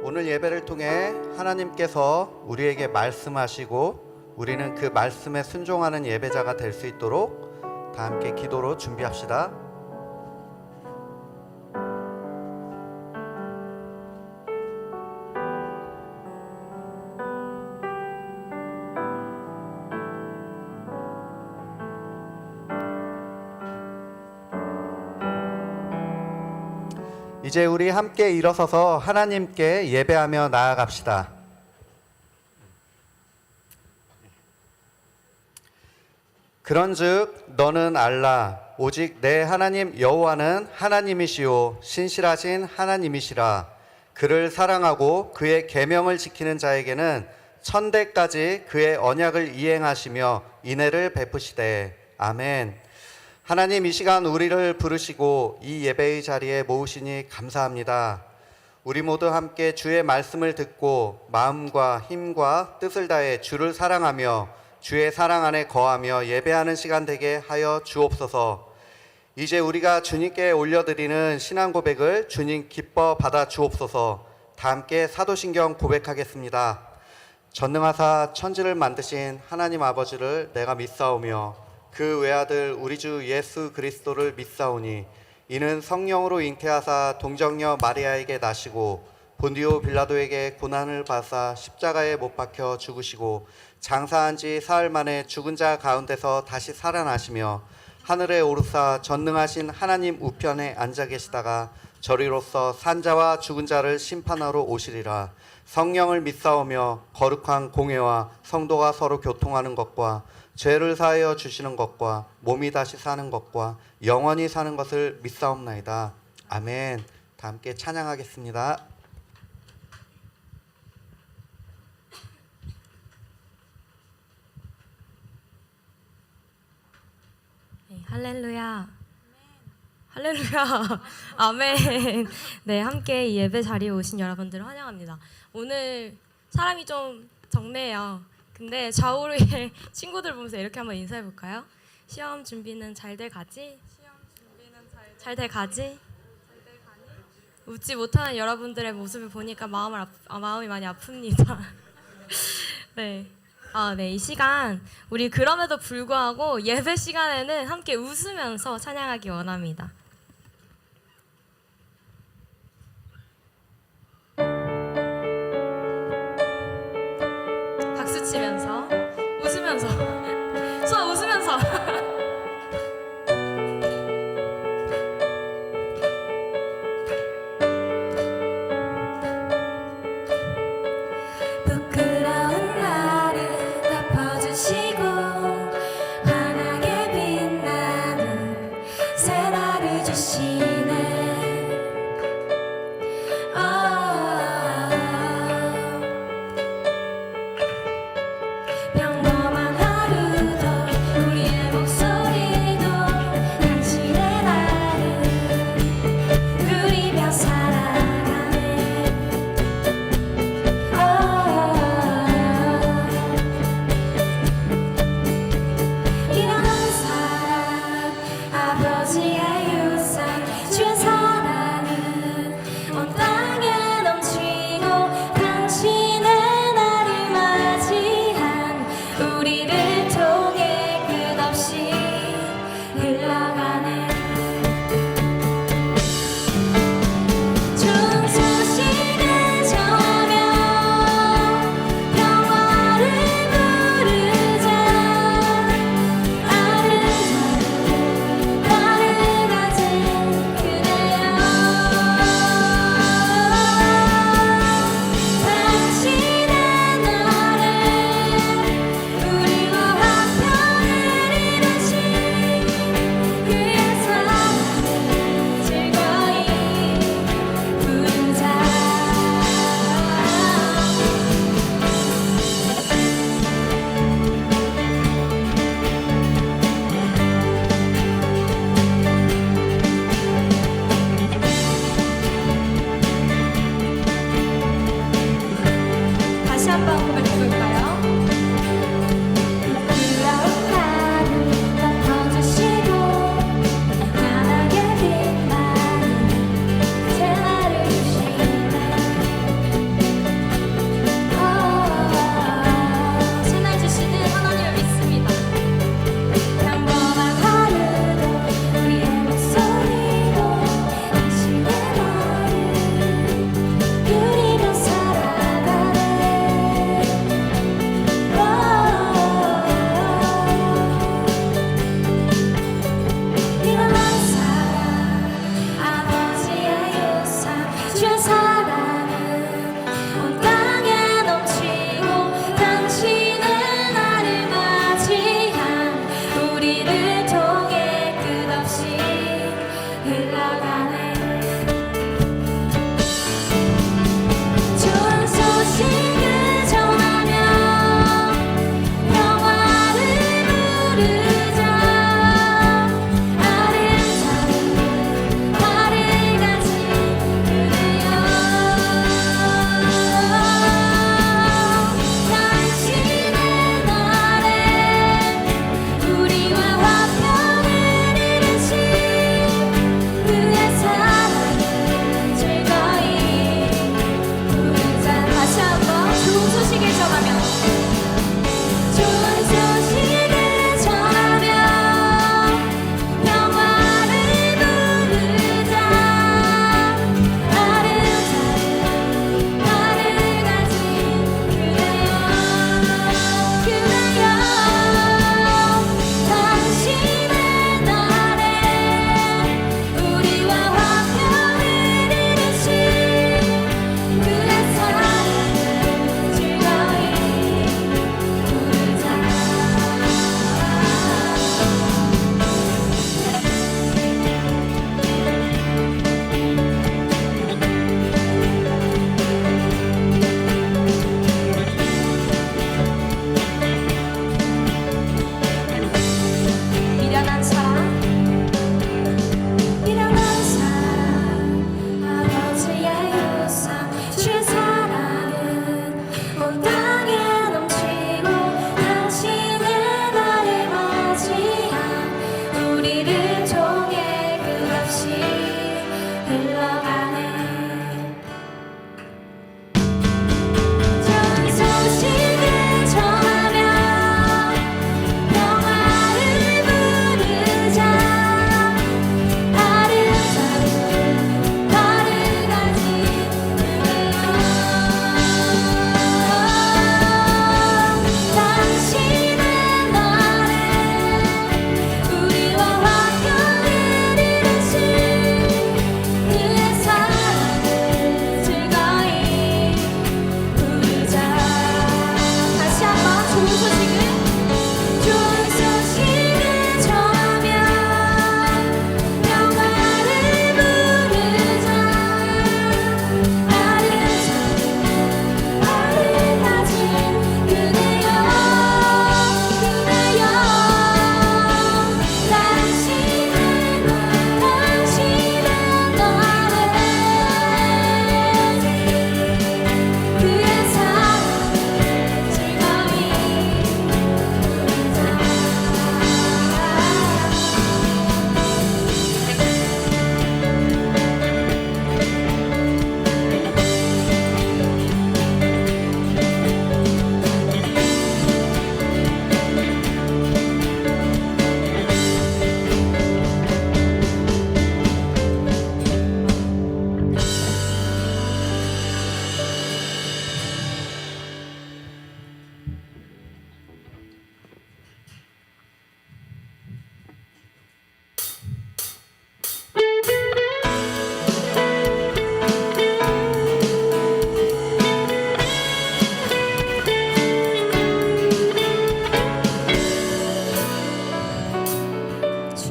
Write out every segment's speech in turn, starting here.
오늘 예배를 통해 하나님께서 우리에게 말씀하시고 우리는 그 말씀에 순종하는 예배자가 될 수 있도록 다 함께 기도로 준비합시다. 이제 우리 함께 일어서서 하나님께 예배하며 나아갑시다. 그런즉 너는 알라 오직 내 하나님 여호와는 하나님이시요 신실하신 하나님이시라. 그를 사랑하고 그의 계명을 지키는 자에게는 천대까지 그의 언약을 이행하시며 인애를 베푸시되. 아멘. 하나님, 이 시간 우리를 부르시고 이 예배의 자리에 모으시니 감사합니다. 우리 모두 함께 주의 말씀을 듣고 마음과 힘과 뜻을 다해 주를 사랑하며 주의 사랑 안에 거하며 예배하는 시간 되게 하여 주옵소서. 이제 우리가 주님께 올려드리는 신앙 고백을 주님 기뻐 받아 주옵소서. 다 함께 사도신경 고백하겠습니다. 전능하사 천지를 만드신 하나님 아버지를 내가 믿사오며 그 외아들 우리 주 예수 그리스도를 믿사오니 이는 성령으로 잉태하사 동정녀 마리아에게 나시고 본디오 빌라도에게 고난을 받사 십자가에 못 박혀 죽으시고 장사한 지 사흘 만에 죽은 자 가운데서 다시 살아나시며 하늘에 오르사 전능하신 하나님 우편에 앉아 계시다가 저리로서 산자와 죽은 자를 심판하러 오시리라. 성령을 믿사오며 거룩한 공회와 성도가 서로 교통하는 것과 죄를 사하여 주시는 것과 몸이 다시 사는 것과 영원히 사는 것을 믿사옵나이다. 아멘. 다 함께 찬양하겠습니다. 네, 할렐루야. 할렐루야. 아멘. 네, 함께 이 예배 자리에 오신 여러분들을 환영합니다. 오늘 사람이 좀 적네요. 근데 좌우의 친구들 보면서 이렇게 한번 인사해 볼까요? 시험 준비는 잘 돼 가지? 잘 돼 가지? 웃지 못하는 여러분들의 모습을 보니까 마음이 많이 아픕니다. 네. 네, 이 시간 우리 그럼에도 불구하고 예배 시간에는 함께 웃으면서 찬양하기 원합니다. 박수 치면서 웃으면서 수아 웃으면서 부끄러운 나를 덮어주시고 환하게 빛나는 새날을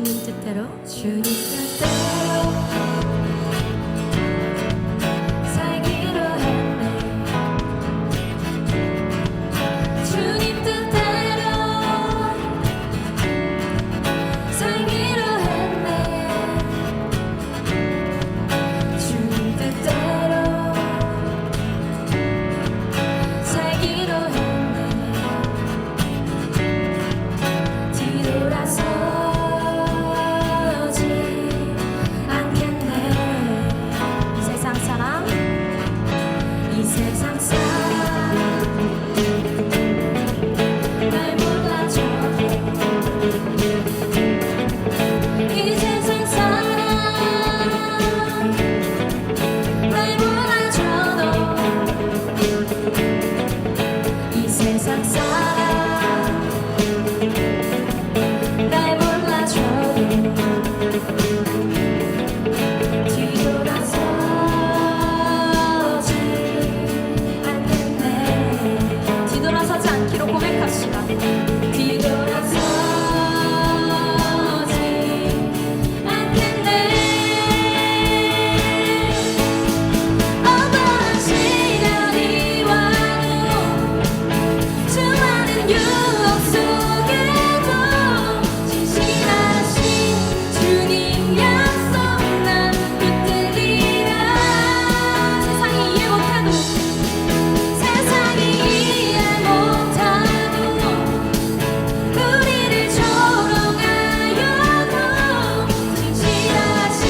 주님 뜻대로 주님 뜻대로 살기로 했네. 주님 뜻대로 살기로 했네. 주님 뜻대로 살기로 했네. 뒤돌아서지 않겠네. 이 세상 사람 이 세상 사람 날 몰라줘도 이 세상 사람 날 몰라줘도 이 세상 사람 날 몰라줘도 뒤돌아서지 않겠네. 뒤돌아서지 않기로 고백합시다. 뒤돌아서지 않겠네. 어떠한 시련이 와도 수많은 유혹 속에도 진실하신 주님 약속 난 붙들리라. 세상이 이해 못해도 세상이 이해 못하고 우리를 조롱하여도 진실하신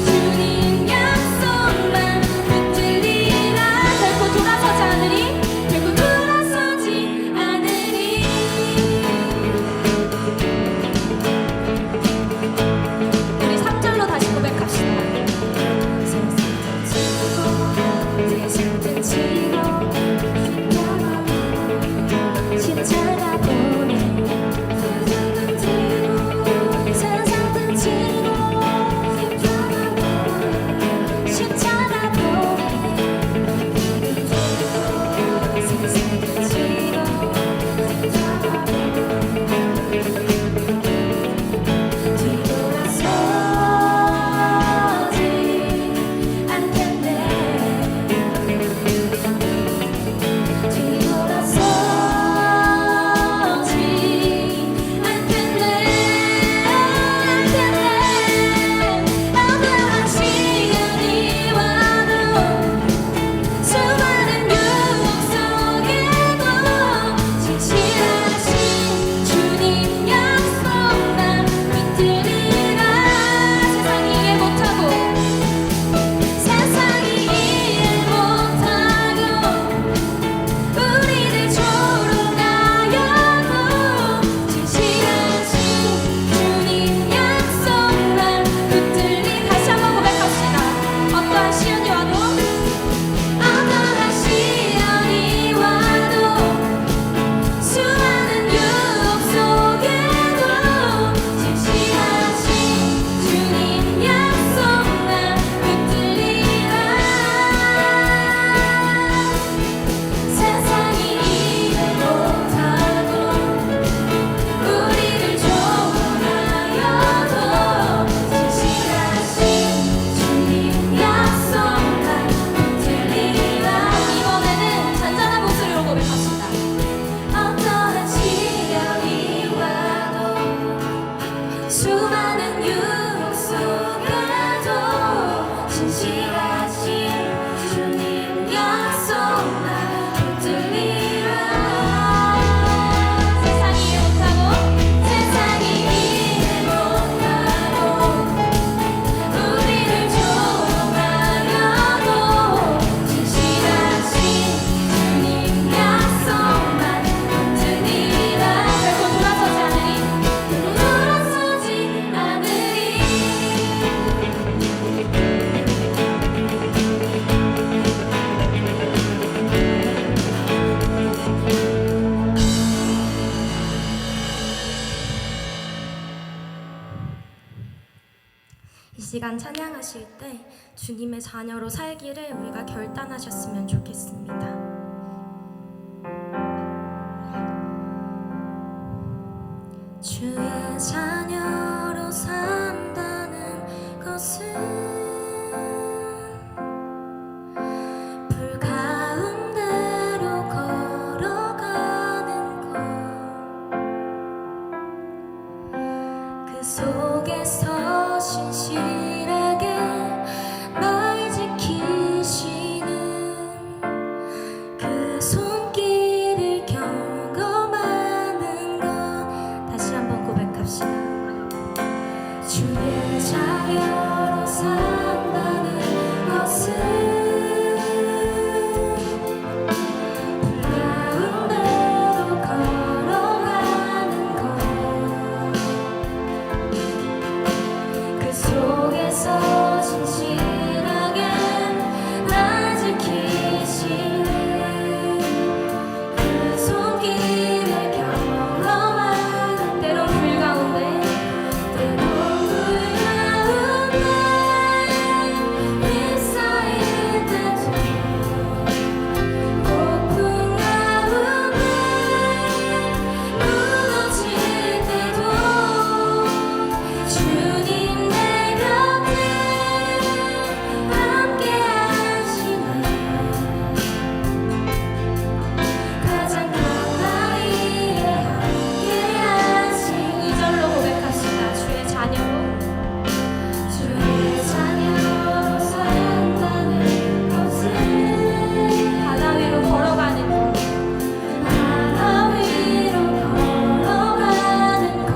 주님 약속만 붙들리라. 결코 돌아서지 않으리. 결코 돌아서지 않으리. 우리 3절로 다시 고백합시다. 세상 던지고 십자가 보내. 세상 던지고 십자가 보내. 세상 던지고 십자가 뒤돌아서지 않겠네. 뒤돌아서지 않겠네. 어떠한 시련이 와도 수많은 유혹 속에도 진실하신 주님 약속 난 붙들리라. 세상이 이해 못하고 세상이 이해 못하고 우리를 조롱하여도 진실하신 주님 약속 난 붙들리라. 다시 한번 고백합시다. 어떠한 시련이 와도 어떠한 시련이 와도 수많은 유혹 속에도 진실하신 주님 약속 난 붙들리라. 세상이 이해 못하고 우리를 조롱하여도 진실하신 주님 약속 난 붙들리라. 이번에는 잔잔한 목소리로 고백합시다. 어떠한 시련이 와도 수많은 유혹 속에도 진실하신 주님 약속 난 붙들리라. 세상이 이해 못하고 세상이 이해 못하고 우리를 조롱하여도 진실하신 주님 약속만 붙들리라. 결코 돌아서지 않으리. 돌아서지 않으리. 이 시간 찬양하실 때 주님의 자녀로 살기를 우리가 결단하셨으면 좋겠습니다. 주의 자녀로 살 속에서 신실하게 널 지키시는 그 손길을 경험하는 것. 다시 한번 고백합시다. 주의 자녀로 산다는 것은 불가운데로 걸어가는 것. 그 속에서 진실하게 날 지키시는 그 손길을 경험하는 때론 불가운데 휩싸일 때도 폭풍 가운데 무너질 때도 주님 내 곁에 함께 하시네. 가장 가까이에 함께 하신 2절로 고백합시다. 주의 자녀로 주의 자녀로 산다는 것은 바다 위로 걸어가는 것. 바다 위로 걸어가는 것.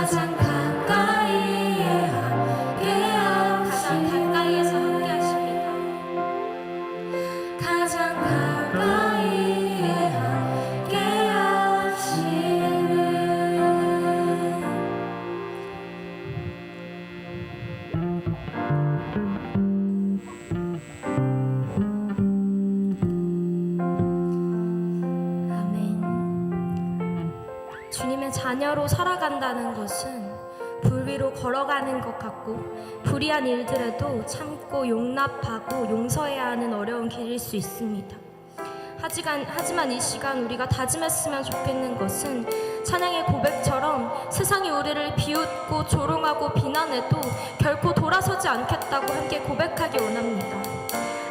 가장 가까이에 가까이에서 함께 하십니다. 가장 가까이에 함께 하시는 아멘. 주님의 자녀로 살아간다는 것은 불 위로 걸어가는 것 같고 불의한 일들에도 참고 용납하고 용서해야 하는 어려운 길일 수 있습니다. 하지만 이 시간 우리가 다짐했으면 좋겠는 것은 찬양의 고백처럼 세상이 우리를 비웃고 조롱하고 비난해도 결코 돌아서지 않겠다고 함께 고백하기 원합니다.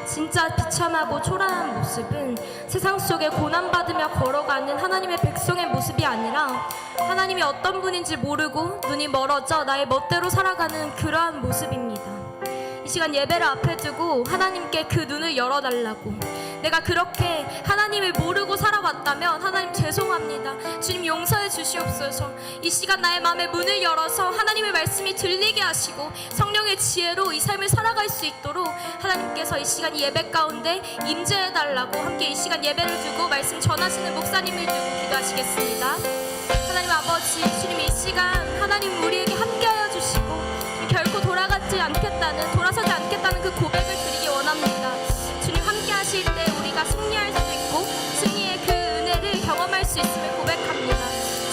진짜 비참하고 초라한 모습은 세상 속에 고난받으며 걸어가는 하나님의 백성의 모습이 아니라 하나님이 어떤 분인지 모르고 눈이 멀어져 나의 멋대로 살아가는 그러한 모습입니다. 이 시간 예배를 앞에 두고 하나님께 그 눈을 열어달라고, 내가 그렇게 하나님을 모르고 살아왔다면 하나님 죄송합니다. 주님 용서해 주시옵소서. 이 시간 나의 마음에 문을 열어서 하나님의 말씀이 들리게 하시고 성령의 지혜로 이 삶을 살아갈 수 있도록 하나님께서 이 시간 예배 가운데 임재해 달라고 함께 이 시간 예배를 두고 말씀 전하시는 목사님을 두고 기도하시겠습니다. 하나님 아버지, 주님 이 시간 하나님 우리에게 함께하여 주시고 결코 돌아서지 않겠다는 그 고백을 드리기 원합니다. 주님 함께 하실 때 우리가 승리할 수 있고 승리의 그 은혜를 경험할 수 있음을 고백합니다.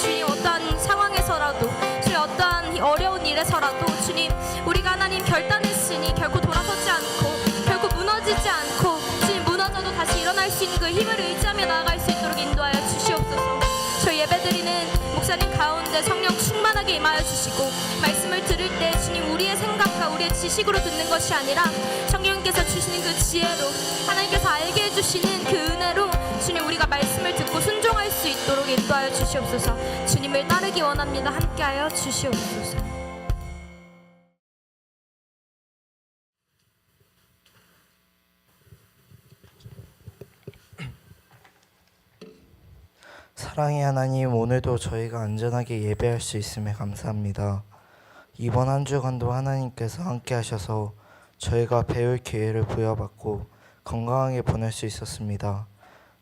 주님 어떠한 상황에서라도, 주님 어떠한 어려운 일에서라도 주님 우리가 하나님 결단했으니 결코 돌아서지 않고 결코 무너지지 않고 주님 무너져도 다시 일어날 수 있는 그 힘을 의지하며 나아갈 수 있도록 인도하여 주시옵소서. 저희 예배드리는 목사님 가운데 성령 충만하게 임하여 주시고 말씀을 들을 때 주님 우리의 생각과 우리의 지식으로 듣는 것이 아니라 성령님께서 주시는 그 지혜로 하나님께서 알게 해주시는 그 은혜로 주님 우리가 말씀을 듣고 순종할 수 있도록 인도하여 주시옵소서. 주님을 따르기 원합니다. 함께하여 주시옵소서. 사랑의 하나님, 오늘도 저희가 안전하게 예배할 수 있음에 감사합니다. 이번 한 주간도 하나님께서 함께 하셔서 저희가 배울 기회를 부여받고 건강하게 보낼 수 있었습니다.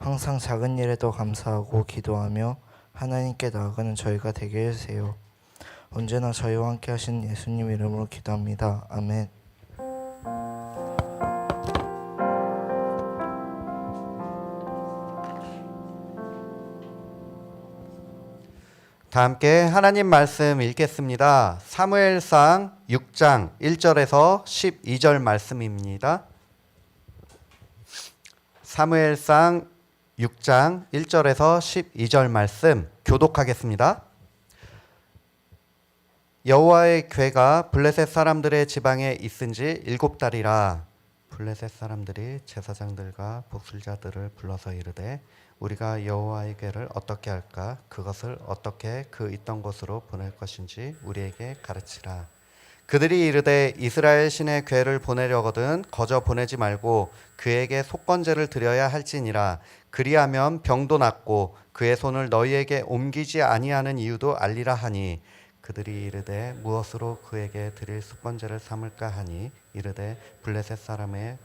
항상 작은 일에도 감사하고 기도하며 하나님께 나아가는 저희가 되게 해주세요. 언제나 저희와 함께 하신 예수님 이름으로 기도합니다. 아멘. 다 함께 하나님 말씀 읽겠습니다. 사무엘상 6장 1절에서 12절 말씀입니다. 사무엘상 6장 1절에서 12절 말씀 교독하겠습니다. 여호와의 궤가 블레셋 사람들의 지방에 있은지 7달이라. 블레셋 사람들이 제사장들과 복술자들을 불러서 이르되 우리가 여호와의 궤를 어떻게 할까? 그것을 어떻게 그 있던 곳으로 보낼 것인지 우리에게 가르치라. 그들이 이르되 이스라엘 신의 궤를 보내려거든 거저 보내지 말고 그에게 속건제를 드려야 할지니라. 그리하면 병도 낫고 그의 손을 너희에게 옮기지 아니하는 이유도 알리라 하니, 그들이 이르되 무엇으로 그에게 드릴 속건제를 삼을까 하니 이르되 블레셋 사람의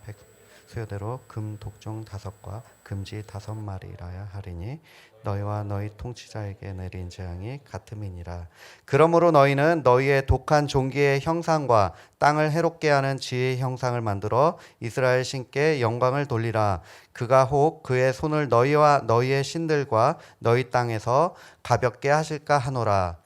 소요대로 금 독종 5과 금지 5마리라야 하리니 너희와 너희 통치자에게 내린 재앙이 같음이니라. 그러므로 너희는 너희의 독한 종기의 형상과 땅을 해롭게 하는 지혜의 형상을 만들어 이스라엘 신께 영광을 돌리라. 그가 혹 그의 손을 너희와 너희의 신들과 너희 땅에서 가볍게 하실까 하노라.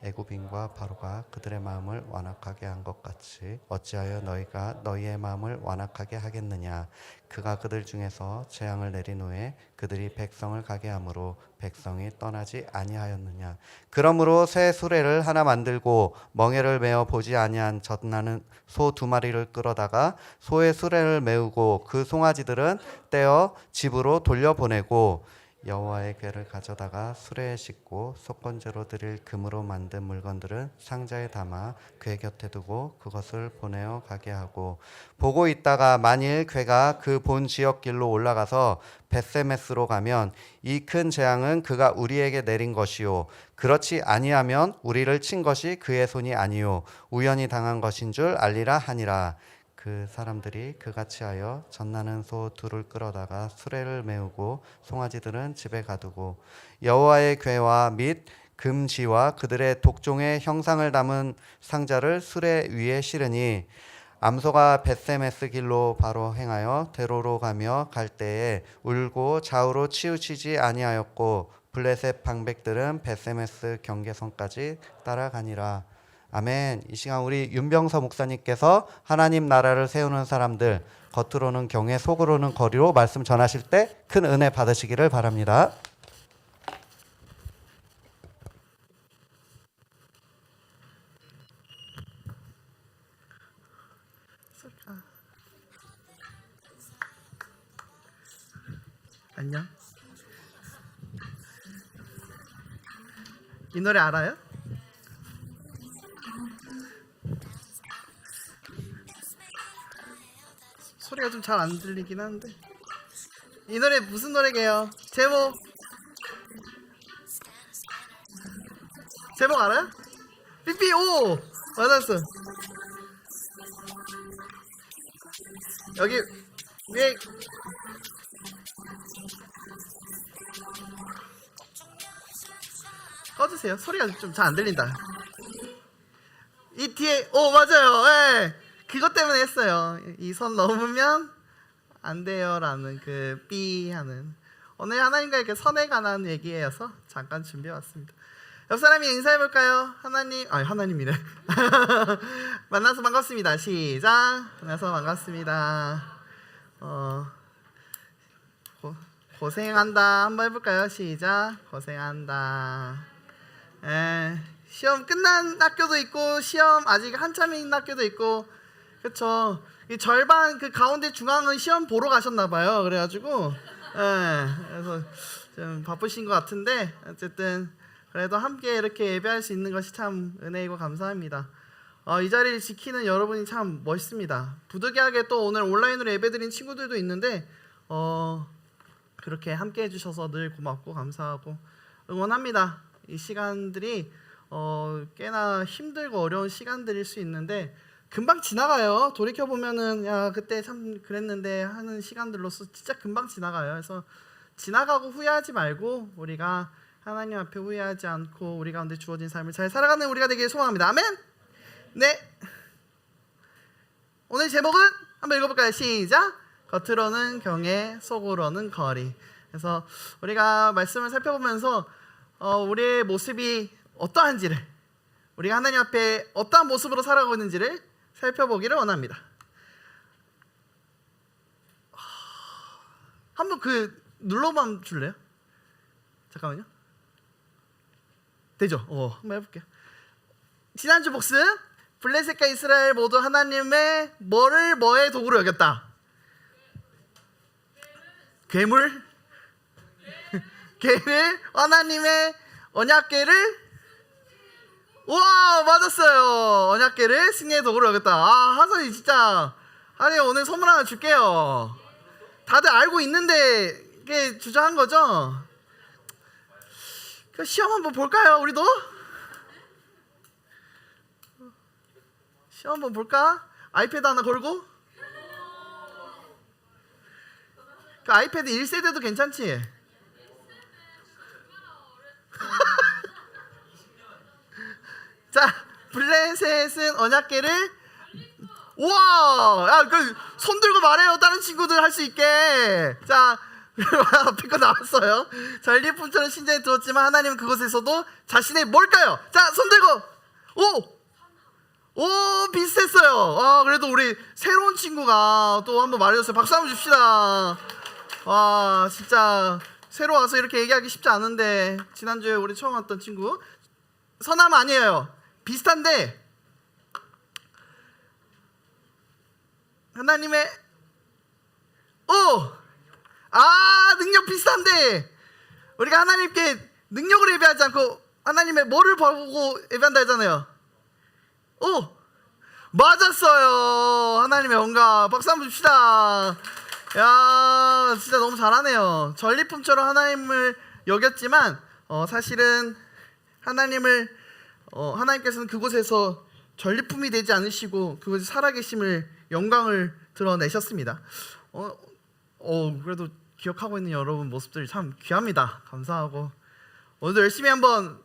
애굽인과 바로가 그들의 마음을 완악하게 한 것 같이 어찌하여 너희가 너희의 마음을 완악하게 하겠느냐. 그가 그들 중에서 재앙을 내린 후에 그들이 백성을 가게 하므로 백성이 떠나지 아니하였느냐. 그러므로 새 수레를 하나 만들고 멍에를 메어 보지 아니한 젖나는 소 2마리를 끌어다가 소의 수레를 메우고 그 송아지들은 떼어 집으로 돌려보내고 여호와의 궤를 가져다가 수레에 싣고 속건제로 드릴 금으로 만든 물건들은 상자에 담아 궤 곁에 두고 그것을 보내어 가게 하고 보고 있다가 만일 궤가 그 본 지역 길로 올라가서 벳세메스로 가면 이 큰 재앙은 그가 우리에게 내린 것이요 그렇지 아니하면 우리를 친 것이 그의 손이 아니요 우연히 당한 것인 줄 알리라 하니라. 그 사람들이 그같이 하여 젖나는 소 둘을 끌어다가 수레를 메우고 송아지들은 집에 가두고 여호와의 궤와 및 금지와 그들의 독종의 형상을 담은 상자를 수레 위에 실으니 암소가 벳세메스 길로 바로 행하여 대로로 가며 갈 때에 울고 좌우로 치우치지 아니하였고 블레셋 방백들은 벳세메스 경계선까지 따라가니라. 아멘. 이 시간 우리 윤병서 목사님께서 하나님 나라를 세우는 사람들, 겉으로는 경외, 속으로는 거리로 말씀 전하실 때 큰 은혜 받으시기를 바랍니다. 안녕. 이 노래 알아요? 소리가 좀 잘 안 들리긴 하는데 이 노래 무슨 노래게요? 제목 알아요? 삐삐 오 맞았어. 여기 위에 꺼주세요. 소리가 좀 잘 안 들린다. 이 뒤에 맞아요. 예. 그것 때문에 했어요. 이 선 넘으면 안 돼요라는 그 삐 하는. 오늘 하나님과 이렇게 선에 관한 얘기여서 잠깐 준비해왔습니다. 옆 사람이 인사해볼까요? 하나님이래. 만나서 반갑습니다. 시작. 만나서 반갑습니다. 고생한다. 한번 해볼까요? 시작. 고생한다. 시험 끝난 학교도 있고 시험 아직 한참인 학교도 있고 그쵸. 이 절반 그 가운데 중앙은 시험 보러 가셨나봐요. 그래가지고 그래서 좀 바쁘신 것 같은데 어쨌든 그래도 함께 이렇게 예배할 수 있는 것이 참 은혜이고 감사합니다. 이 자리를 지키는 여러분이 참 멋있습니다. 부득이하게 또 오늘 온라인으로 예배드린 친구들도 있는데 그렇게 함께 해주셔서 늘 고맙고 감사하고 응원합니다. 이 시간들이 꽤나 힘들고 어려운 시간들일 수 있는데 금방 지나가요. 돌이켜보면은 야 그때 참 그랬는데 하는 시간들로서 진짜 금방 지나가요. 그래서 지나가고 후회하지 말고 우리가 하나님 앞에 후회하지 않고 우리 가운데 주어진 삶을 잘 살아가는 우리가 되길 소망합니다. 아멘. 네. 오늘 제목은 한번 읽어볼까요? 시작. 겉으로는 경외, 속으로는 거리. 그래서 우리가 말씀을 살펴보면서 우리의 모습이 어떠한지를, 우리가 하나님 앞에 어떠한 모습으로 살아가고 있는지를 살펴보기를 원합니다. 한번 눌러만 줄래요? 잠깐만요. 되죠? 한번 해볼게요. 지난주 복습. 블레셋과 이스라엘 모두 하나님의 뭐의 도구로 여겼다? 괴물? 걔를 하나님의 언약궤를 우와 맞았어요. 언약궤를 승리의 도구로 여겼다. 하선이 진짜 오늘 선물 하나 줄게요. 다들 알고 있는데 이게 주저한 거죠? 시험 한번 볼까요? 우리도? 시험 한번 볼까? 아이패드 하나 걸고? 아이패드 1세대도 괜찮지? 자, 블레셋은 언약궤를 우와! 손 들고 말해요. 다른 친구들 할 수 있게. 자, 앞에 거 나왔어요. 자, 일리품처럼 신전에 들었지만 하나님은 그곳에서도 자신의 뭘까요? 자, 손 들고 오 비슷했어요. 그래도 우리 새로운 친구가 또 한번 말해줬어요. 박수 한번 줍시다. 와 진짜 새로 와서 이렇게 얘기하기 쉽지 않은데 지난주에 우리 처음 왔던 친구 선함 아니에요. 비슷한데 하나님의 능력 비슷한데 우리가 하나님께 능력으로 예배하지 않고 하나님의 뭐를 보고 예배한다 했잖아요. 오! 맞았어요. 하나님의 영광. 박수 한번 줍시다. 야, 진짜 너무 잘하네요. 전리품처럼 하나님을 여겼지만 사실은 하나님께서는 그곳에서 전리품이 되지 않으시고 그곳에 살아계심을 영광을 드러내셨습니다. 그래도 기억하고 있는 여러분 모습들이 참 귀합니다. 감사하고 오늘도 열심히 한번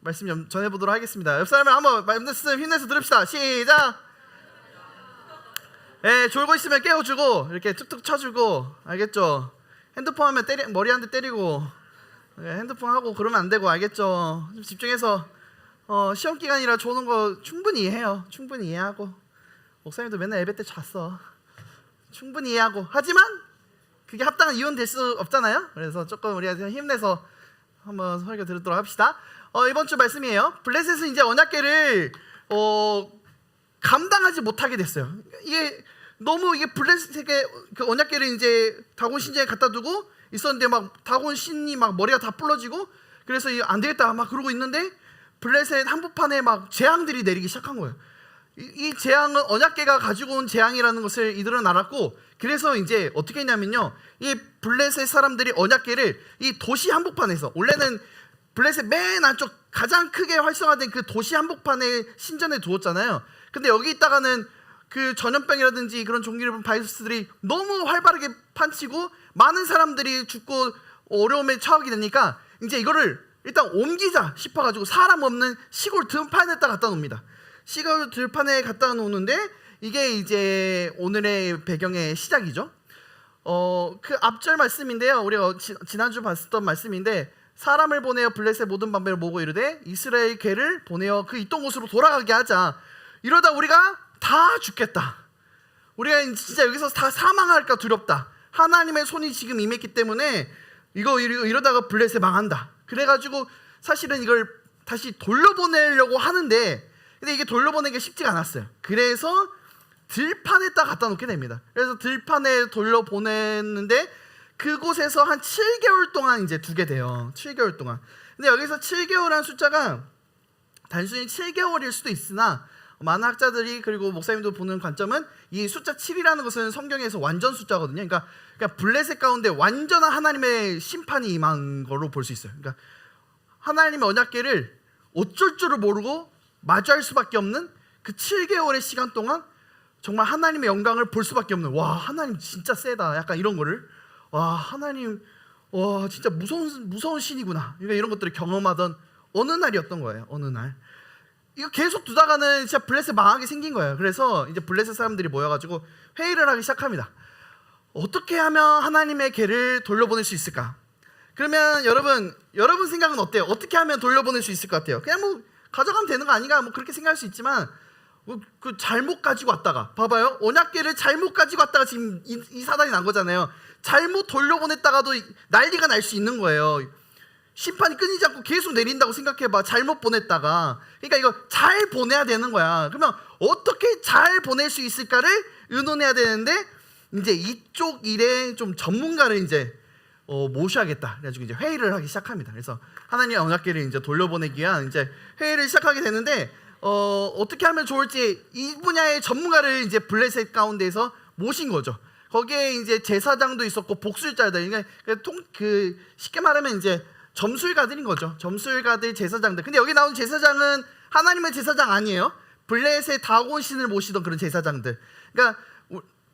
말씀 전해보도록 하겠습니다. 옆 사람을 한번 말씀 힘내서 들읍시다. 시작. 예, 졸고 있으면 깨워주고 이렇게 툭툭 쳐주고, 알겠죠? 핸드폰 하면 머리 한 대 때리고, 핸드폰 하고 그러면 안 되고, 알겠죠? 좀 집중해서 시험 기간이라 조는 거 충분히 이해해요. 충분히 이해하고, 목사님도 맨날 예배 때 잤어. 충분히 이해하고, 하지만 그게 합당한 이유는 될 수 없잖아요. 그래서 조금 우리가 힘내서 한번 설교 들도록 합시다. 이번 주 말씀이에요. 블레셋은 이제 언약궤를 감당하지 못하게 됐어요. 이게 블레셋의 그 언약궤를 이제 다곤 신전에 갖다 두고 있었는데 막 다곤 신이 막 머리가 다 부러지고, 그래서 안 되겠다 막 그러고 있는데 블레셋 한복판에 막 재앙들이 내리기 시작한 거예요. 이 재앙은 언약궤가 가지고 온 재앙이라는 것을 이들은 알았고, 그래서 이제 어떻게 했냐면요, 이 블레셋 사람들이 언약궤를 이 도시 한복판에서, 원래는 블레셋 맨 안쪽 가장 크게 활성화된 그 도시 한복판에 신전에 두었잖아요. 근데 여기 있다가는 그 전염병이라든지 그런 종기를 바이러스들이 너무 활발하게 판치고 많은 사람들이 죽고 어려움에 처하게 되니까 이제 이거를 일단 옮기자 싶어가지고 사람 없는 시골 들판에다 갖다 놓습니다. 시골 들판에 갖다 놓는데 이게 이제 오늘의 배경의 시작이죠. 그 앞절 말씀인데요, 우리가 지난주 봤었던 말씀인데, 사람을 보내어 블레셋 모든 방배를 모으고 이르되 이스라엘 궤를 보내어 그 있던 곳으로 돌아가게 하자. 이러다 우리가 다 죽겠다. 우리가 진짜 여기서 다 사망할까 두렵다. 하나님의 손이 지금 임했기 때문에 이러다가 블레셋 망한다. 그래가지고 사실은 이걸 다시 돌려보내려고 하는데, 근데 이게 돌려보내기가 쉽지가 않았어요. 그래서 들판에다 갖다 놓게 됩니다. 그래서 들판에 돌려보냈는데 그곳에서 한 7개월 동안 이제 두게 돼요. 7개월 동안. 근데 여기서 7개월이라는 숫자가 단순히 7개월일 수도 있으나, 많은 학자들이 그리고 목사님도 보는 관점은 이 숫자 7이라는 것은 성경에서 완전 숫자거든요. 그러니까 블레셋 가운데 완전한 하나님의 심판이 임한 걸로 볼 수 있어요. 그러니까 하나님의 언약궤를 어쩔 줄을 모르고 마주할 수밖에 없는 그 7개월의 시간 동안 정말 하나님의 영광을 볼 수밖에 없는, 와, 하나님 진짜 세다, 약간 이런 거를, 와, 하나님, 와, 진짜 무서운 신이구나, 그러니까 이런 것들을 경험하던 어느 날이었던 거예요. 어느 날 이거 계속 두다가는 진짜 블레셋 망하게 생긴 거예요. 그래서 이제 블레셋 사람들이 모여가지고 회의를 하기 시작합니다. 어떻게 하면 하나님의 궤를 돌려보낼 수 있을까? 그러면 여러분 생각은 어때요? 어떻게 하면 돌려보낼 수 있을 것 같아요? 그냥 뭐 가져가면 되는 거 아닌가? 뭐 그렇게 생각할 수 있지만, 그 잘못 가지고 왔다가, 봐봐요, 언약궤를 잘못 가지고 왔다가 지금 이 사단이 난 거잖아요. 잘못 돌려보냈다가도 난리가 날 수 있는 거예요. 심판이 끊이지 않고 계속 내린다고 생각해봐. 잘못 보냈다가. 그러니까 이거 잘 보내야 되는 거야. 그러면 어떻게 잘 보낼 수 있을까를 의논해야 되는데, 이제 이쪽 일에 좀 전문가를 이제 모셔야겠다. 그래가지고 이제 회의를 하기 시작합니다. 그래서 하나님의 언약궤를 이제 돌려보내기 위한 이제 회의를 시작하게 되는데, 어떻게 하면 좋을지 이 분야의 전문가를 이제 블레셋 가운데에서 모신 거죠. 거기에 이제 제사장도 있었고 복술자들, 그러니까 쉽게 말하면 이제 점술가들인 거죠. 점술가들, 제사장들. 근데 여기 나온 제사장은 하나님의 제사장 아니에요. 블레셋 다곤 신을 모시던 그런 제사장들. 그러니까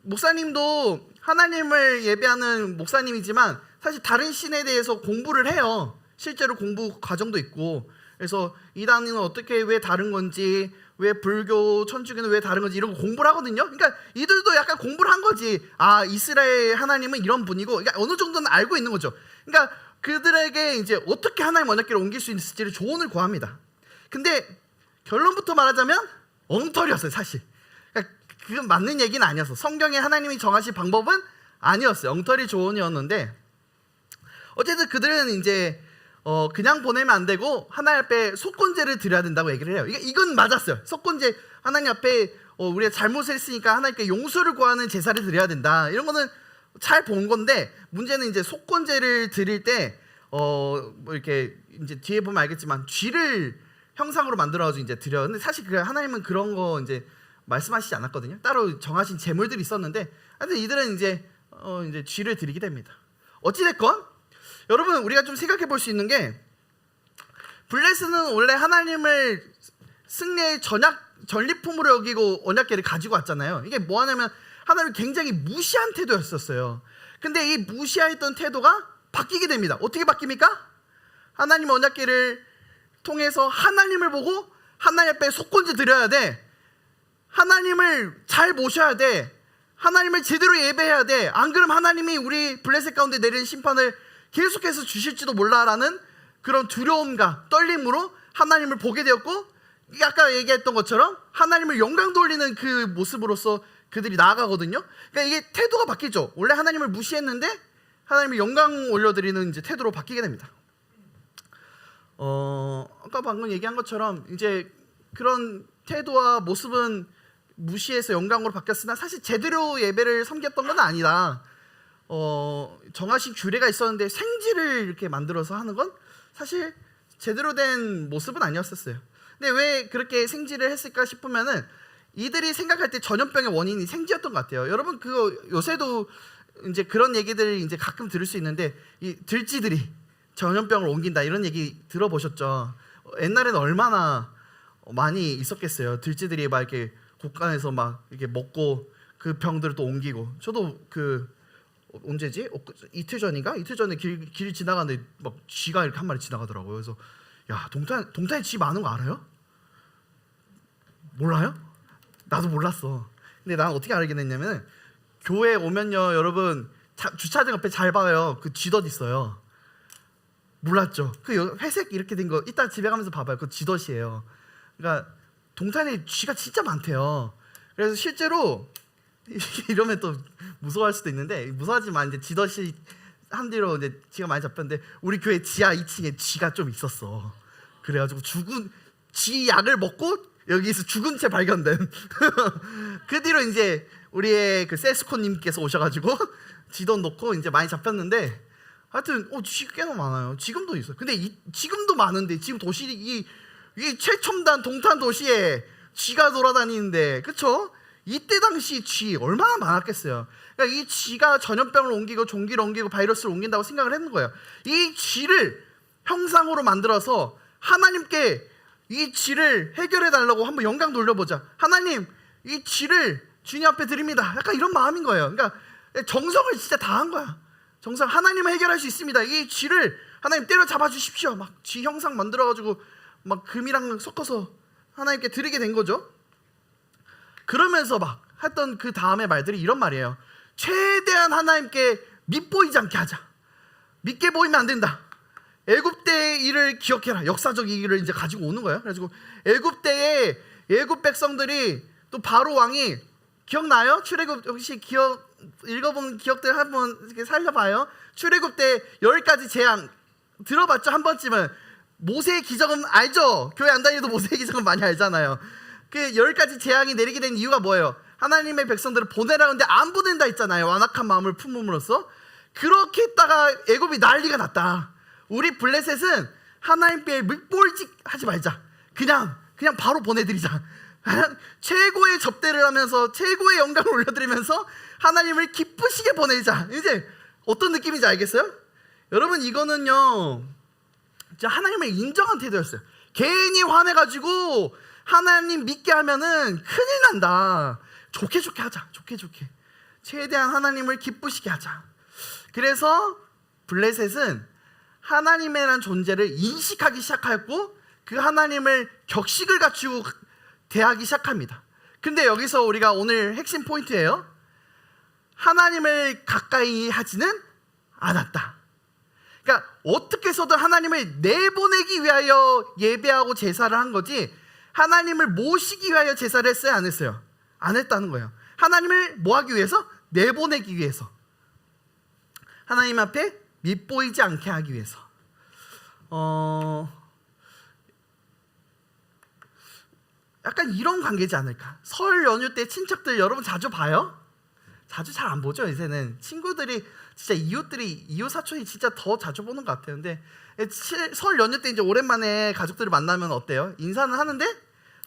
목사님도 하나님을 예배하는 목사님이지만 사실 다른 신에 대해서 공부를 해요. 실제로 공부 과정도 있고. 그래서 이 단위는 어떻게, 왜 다른 건지, 왜 불교, 천주교는 왜 다른 건지 이런 거 공부를 하거든요. 그러니까 이들도 약간 공부를 한 거지. 아, 이스라엘 하나님은 이런 분이고, 그러니까 어느 정도는 알고 있는 거죠. 그러니까 그들에게 이제 어떻게 하나님 언약궤를 옮길 수 있을지를 조언을 구합니다. 근데 결론부터 말하자면 엉터리였어요, 사실. 그러니까 그건 맞는 얘기는 아니었어. 성경에 하나님이 정하신 방법은 아니었어요. 엉터리 조언이었는데, 어쨌든 그들은 이제 그냥 보내면 안 되고 하나님 앞에 속건제를 드려야 된다고 얘기를 해요. 이건 맞았어요. 속건제, 하나님 앞에 우리가 잘못을 했으니까 하나님께 용서를 구하는 제사를 드려야 된다. 이런 거는 잘 본 건데, 문제는 이제 속건제를 드릴 때 뭐 이렇게 이제 뒤에 보면 알겠지만 쥐를 형상으로 만들어가지고 이제 드려. 근데 사실 그 하나님은 그런 거 이제 말씀하시지 않았거든요. 따로 정하신 제물들이 있었는데, 근데 이들은 이제 쥐를 드리게 됩니다. 어찌 됐건 여러분 우리가 좀 생각해 볼 수 있는 게, 블레스는 원래 하나님을 승리의 전리품으로 여기고 언약궤를 가지고 왔잖아요. 이게 뭐 하냐면 하나님을 굉장히 무시한 태도였었어요. 근데 이 무시했던 태도가 바뀌게 됩니다. 어떻게 바뀝니까? 하나님 언약궤를 통해서 하나님을 보고 하나님 앞에 속건지 드려야 돼. 하나님을 잘 모셔야 돼. 하나님을 제대로 예배해야 돼. 안 그러면 하나님이 우리 블레셋 가운데 내리는 심판을 계속해서 주실지도 몰라라는 그런 두려움과 떨림으로 하나님을 보게 되었고, 아까 얘기했던 것처럼 하나님을 영광 돌리는 그 모습으로서 그들이 나아가거든요. 그러니까 이게 태도가 바뀌죠. 원래 하나님을 무시했는데 하나님을 영광 올려드리는 이제 태도로 바뀌게 됩니다. 아까 방금 얘기한 것처럼 이제 그런 태도와 모습은 무시해서 영광으로 바뀌었으나 사실 제대로 예배를 섬겼던 건 아니다. 정하신 규례가 있었는데 생지를 이렇게 만들어서 하는 건 사실 제대로 된 모습은 아니었었어요. 근데 왜 그렇게 생지를 했을까 싶으면은 이들이 생각할 때 전염병의 원인이 생지였던 것 같아요. 여러분 그거 요새도 이제 그런 얘기들 이제 가끔 들을 수 있는데, 이 들쥐들이 전염병을 옮긴다 이런 얘기 들어보셨죠? 옛날에는 얼마나 많이 있었겠어요. 들쥐들이 막 이렇게 곳간에서 막 이렇게 먹고 그 병들을 또 옮기고. 저도 그 언제지? 이틀 전인가? 이틀 전에 길 지나가는데 막 쥐가 이렇게 한 마리 지나가더라고요. 그래서 야, 동탄에 쥐 많은 거 알아요? 몰라요? 나도 몰랐어. 근데 난 어떻게 알게 됐냐면, 교회 오면요 여러분 주차장 옆에 잘 봐요. 그 쥐덫 있어요. 몰랐죠? 그 회색 이렇게 된 거 이따 집에 가면서 봐봐요. 그 쥐덫이에요. 그러니까 동탄에 쥐가 진짜 많대요. 그래서 실제로 이러면 또 무서워할 수도 있는데, 무서워하지만 이제 쥐덫이 한 뒤로 이제 쥐가 많이 잡혔는데, 우리 교회 지하 2층에 쥐가 좀 있었어. 그래가지고 죽은 쥐 약을 먹고 여기서 죽은 채 발견된. 그 뒤로 이제 우리의 그 세스코님께서 오셔가지고 쥐덫 놓고 이제 많이 잡혔는데, 하여튼 쥐가 꽤나 많아요. 지금도 있어요. 근데 지금도 많은데, 지금 도시 이 최첨단 동탄 도시에 쥐가 돌아다니는데, 그쵸? 이때 당시 쥐 얼마나 많았겠어요. 그러니까 이 쥐가 전염병을 옮기고 종기를 옮기고 바이러스를 옮긴다고 생각을 했는 거예요. 이 쥐를 형상으로 만들어서 하나님께 이 쥐를 해결해 달라고 한번 영광 돌려보자. 하나님, 이 쥐를 주님 앞에 드립니다. 약간 이런 마음인 거예요. 그러니까 정성을 진짜 다한 거야. 정성. 하나님은 해결할 수 있습니다. 이 쥐를 하나님 때려잡아 주십시오. 막 쥐 형상 만들어가지고 막 금이랑 섞어서 하나님께 드리게 된 거죠. 그러면서 막 했던 그 다음의 말들이 이런 말이에요. 최대한 하나님께 밉보이지 않게 하자. 밉게 보이면 안 된다. 애굽때의 일을 기억해라. 역사적 일을 이제 가지고 오는 거예요. 그래가지고 애굽때에 애굽 백성들이 또 바로 왕이 기억나요? 출애굽 혹시 읽어본 기억들 한번 이렇게 살려봐요. 출애굽 때 10가지 재앙 들어봤죠? 한 번쯤은. 모세의 기적은 알죠? 교회 안 다니도 모세의 기적은 많이 알잖아요. 그 10가지 재앙이 내리게 된 이유가 뭐예요? 하나님의 백성들을 보내라는데 안 보낸다 했잖아요. 완악한 마음을 품음으로써. 그렇게 했다가 애굽이 난리가 났다. 우리 블레셋은 하나님께 밉볼직 하지 말자. 그냥 바로 보내드리자. 최고의 접대를 하면서 최고의 영광을 올려드리면서 하나님을 기쁘시게 보내자. 이제 어떤 느낌인지 알겠어요? 여러분 이거는요 진짜 하나님을 인정한 태도였어요. 괜히 화내가지고 하나님 믿게 하면은 큰일 난다. 좋게 하자. 좋게 최대한 하나님을 기쁘시게 하자. 그래서 블레셋은 하나님이라는 존재를 인식하기 시작하였고, 그 하나님을 격식을 갖추고 대하기 시작합니다. 근데 여기서 우리가 오늘 핵심 포인트예요. 하나님을 가까이 하지는 않았다. 그러니까 어떻게 해서든 하나님을 내보내기 위하여 예배하고 제사를 한 거지, 하나님을 모시기 위하여 제사를 했어요, 안 했어요? 안 했다는 거예요. 하나님을 뭐 하기 위해서? 내보내기 위해서. 하나님 앞에 밉보이지 않게 하기 위해서. 약간 이런 관계지 않을까? 설 연휴 때 친척들 여러분 자주 봐요? 자주 잘 안 보죠. 요새는 친구들이 진짜 이웃 사촌이 진짜 더 자주 보는 것 같아요. 근데 설 연휴 때 이제 오랜만에 가족들을 만나면 어때요? 인사는 하는데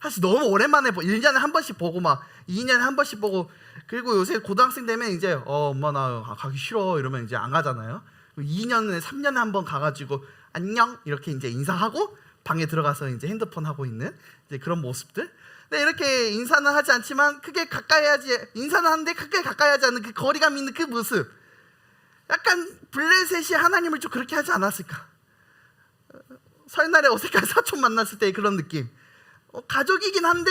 사실 너무 오랜만에 1년에 한 번씩 보고 막 2년에 한 번씩 보고, 그리고 요새 고등학생 되면 이제 엄마 나 가기 싫어 이러면 이제 안 가잖아요. 2년에 3년에 한 번 가가지고 안녕 이렇게 이제 인사하고 방에 들어가서 이제 핸드폰 하고 있는 이제 그런 모습들. 근데 이렇게 인사는 하지 않지만 크게 가까이 하지, 인사는 하는데 크게 가까이 하지 않는 그 거리감 있는 그 모습. 약간 블레셋이 하나님을 좀 그렇게 하지 않았을까? 설날에 어색한 사촌 만났을 때의 그런 느낌. 가족이긴 한데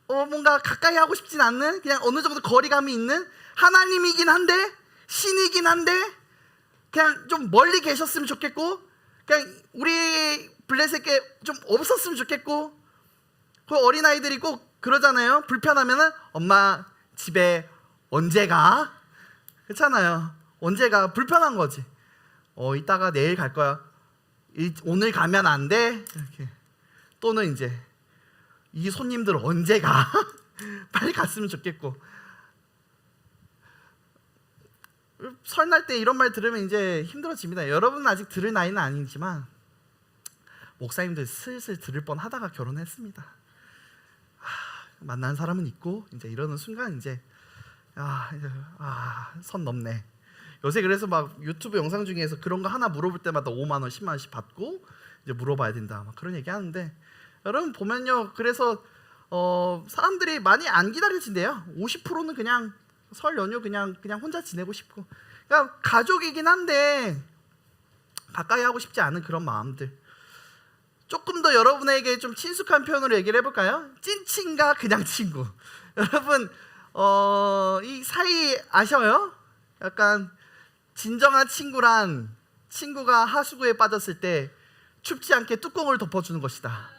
뭔가 가까이 하고 싶진 않는, 그냥 어느 정도 거리감이 있는, 하나님이긴 한데 신이긴 한데 그냥 좀 멀리 계셨으면 좋겠고, 그냥 우리 블레셋께 좀 없었으면 좋겠고. 그 어린아이들이 꼭 그러잖아요. 불편하면은 엄마 집에 언제 가? 그렇잖아요. 언제 가? 불편한 거지. 이따가 내일 갈 거야. 오늘 가면 안 돼? 이렇게. 또는 이제 이 손님들 언제 가? 빨리 갔으면 좋겠고. 설날 때 이런 말 들으면 이제 힘들어집니다. 여러분은 아직 들을 나이는 아니지만 목사님들 슬슬 들을 뻔 하다가 결혼했습니다. 만난 사람은 있고 이제 이러는 순간 이제 선 넘네. 요새 그래서 막 유튜브 영상 중에서 그런 거 하나 물어볼 때마다 5만 원, 10만 원씩 받고 이제 물어봐야 된다. 막 그런 얘기 하는데, 여러분 보면요. 그래서 사람들이 많이 안 기다려진대요. 50%는 그냥 설 연휴 그냥 혼자 지내고 싶고. 그러니까 가족이긴 한데 가까이 하고 싶지 않은 그런 마음들. 조금 더 여러분에게 좀 친숙한 표현으로 얘기를 해볼까요? 찐친과 그냥 친구. 여러분 이 사이 아셔요? 약간 진정한 친구란 친구가 하수구에 빠졌을 때 춥지 않게 뚜껑을 덮어주는 것이다.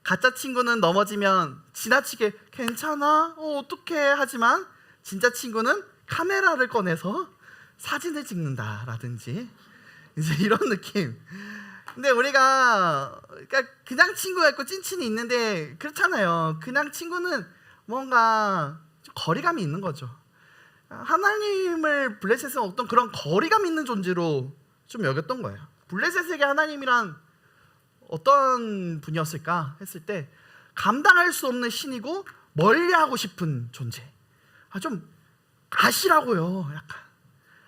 가짜 친구는 넘어지면 지나치게 괜찮아? 어떡해? 하지만 진짜 친구는 카메라를 꺼내서 사진을 찍는다라든지 이제 이런 느낌. 근데 우리가 그냥 친구가 있고 찐친이 있는데 그렇잖아요. 그냥 친구는 뭔가 좀 거리감이 있는 거죠. 하나님을 블레셋은 어떤 그런 거리감 있는 존재로 좀 여겼던 거예요. 블레셋에게 하나님이란 어떤 분이었을까 했을 때 감당할 수 없는 신이고 멀리하고 싶은 존재. 좀 가시라고요. 약간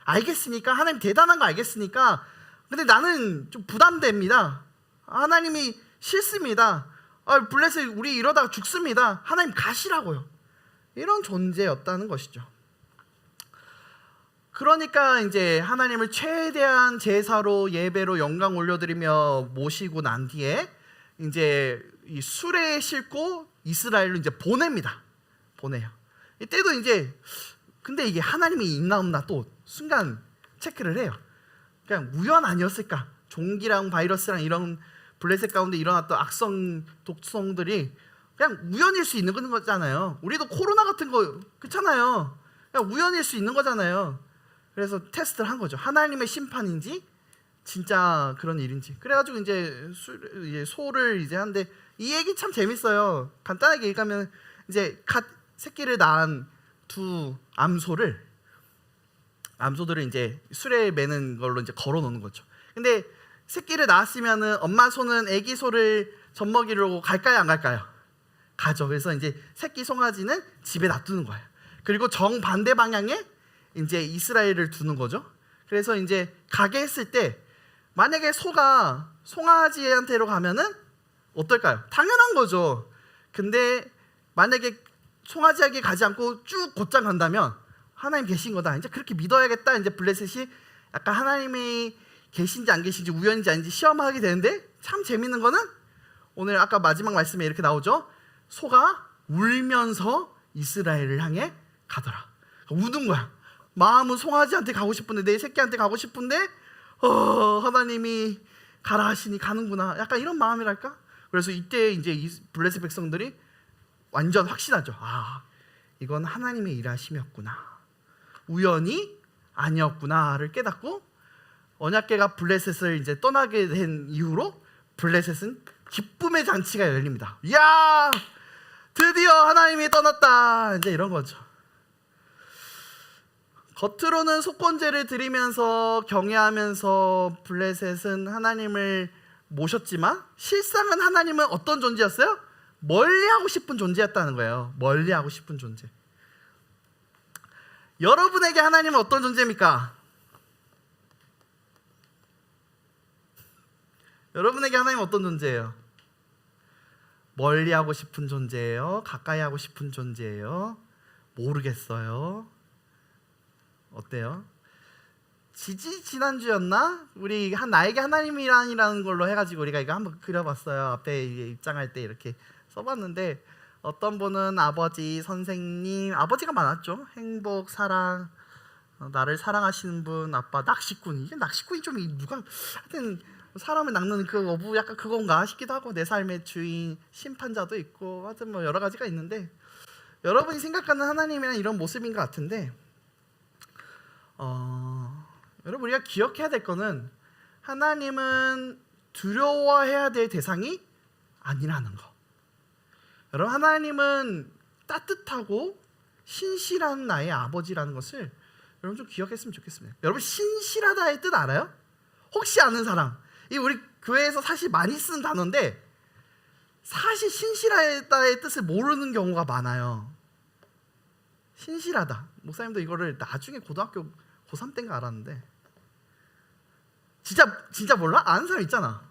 알겠으니까, 하나님 대단한 거 알겠으니까, 근데 나는 좀 부담됩니다. 하나님이 싫습니다. 블레셋 우리 이러다가 죽습니다. 하나님 가시라고요. 이런 존재였다는 것이죠. 그러니까 이제 하나님을 최대한 제사로 예배로 영광 올려드리며 모시고 난 뒤에 이제 이 수레에 싣고 이스라엘로 이제 보내요. 이때도 이제 근데 이게 하나님이 있나 없나 또 순간 체크를 해요. 그냥 우연 아니었을까? 종기랑 바이러스랑 이런 블레셋 가운데 일어났던 악성 독성들이 그냥 우연일 수 있는 거잖아요. 우리도 코로나 같은 거 그렇잖아요. 그냥 우연일 수 있는 거잖아요. 그래서 테스트를 한 거죠. 하나님의 심판인지 진짜 그런 일인지. 그래가지고 이제 소를 이제 하는데 이 얘기 참 재밌어요. 간단하게 얘기하면 이제 갓 새끼를 낳은 두 암소들을 이제 수레에 매는 걸로 이제 걸어 놓는 거죠. 근데 새끼를 낳았으면은 엄마 소는 아기 소를 젖먹이려고 갈까요, 안 갈까요? 가죠. 그래서 이제 새끼 송아지는 집에 놔두는 거예요. 그리고 정반대 방향에 이제 이스라엘을 두는 거죠. 그래서 이제 가게 했을 때 만약에 소가 송아지한테로 가면은 어떨까요? 당연한 거죠. 근데 만약에 송아지에게 가지 않고 쭉 곧장 간다면 하나님 계신 거다. 이제 그렇게 믿어야겠다. 이제 블레셋이 약간 하나님이 계신지 안 계신지 우연인지 아닌지 시험하게 되는데, 참 재밌는 거는 오늘 아까 마지막 말씀에 이렇게 나오죠. 소가 울면서 이스라엘을 향해 가더라. 우는 거야. 마음은 송아지한테 가고 싶은데, 내 새끼한테 가고 싶은데 하나님이 가라 하시니 가는구나. 약간 이런 마음이랄까? 그래서 이때 이제 블레셋 백성들이 완전 확신하죠. 이건 하나님의 일하심이었구나. 우연이 아니었구나를 깨닫고 언약궤가 블레셋을 이제 떠나게 된 이후로 블레셋은 기쁨의 잔치가 열립니다. 이야, 드디어 하나님이 떠났다. 이제 이런 거죠. 겉으로는 속건제를 드리면서 경외하면서 블레셋은 하나님을 모셨지만 실상은 하나님은 어떤 존재였어요? 멀리하고 싶은 존재였다는 거예요. 멀리하고 싶은 존재. 여러분에게 하나님은 어떤 존재입니까? 여러분에게 하나님은 어떤 존재예요? 멀리하고 싶은 존재예요? 가까이 하고 싶은 존재예요? 모르겠어요. 어때요? 지난주였나? 우리 나에게 하나님이라는 걸로 해가지고 우리가 이거 한번 그려봤어요. 앞에 입장할 때 이렇게 써봤는데 어떤 분은 아버지, 선생님, 아버지가 많았죠. 행복, 사랑, 나를 사랑하시는 분, 아빠, 낚시꾼. 이게 낚시꾼이 좀 누가 하여튼 사람을 낚는 그 어부 약간 그건가 싶기도 하고 내 삶의 주인, 심판자도 있고 하여튼 뭐 여러 가지가 있는데 여러분이 생각하는 하나님이란 이런 모습인 것 같은데 여러분 우리가 기억해야 될 거는 하나님은 두려워해야 될 대상이 아니라는 거. 여러분 하나님은 따뜻하고 신실한 나의 아버지라는 것을 여러분 좀 기억했으면 좋겠습니다. 여러분 신실하다의 뜻 알아요? 혹시 아는 사람? 이 우리 교회에서 사실 많이 쓰는 단어인데 사실 신실하다의 뜻을 모르는 경우가 많아요. 신실하다. 목사님도 이거를 나중에 고등학교 고3 때인가 알았는데 진짜 몰라? 아는 사람 있잖아.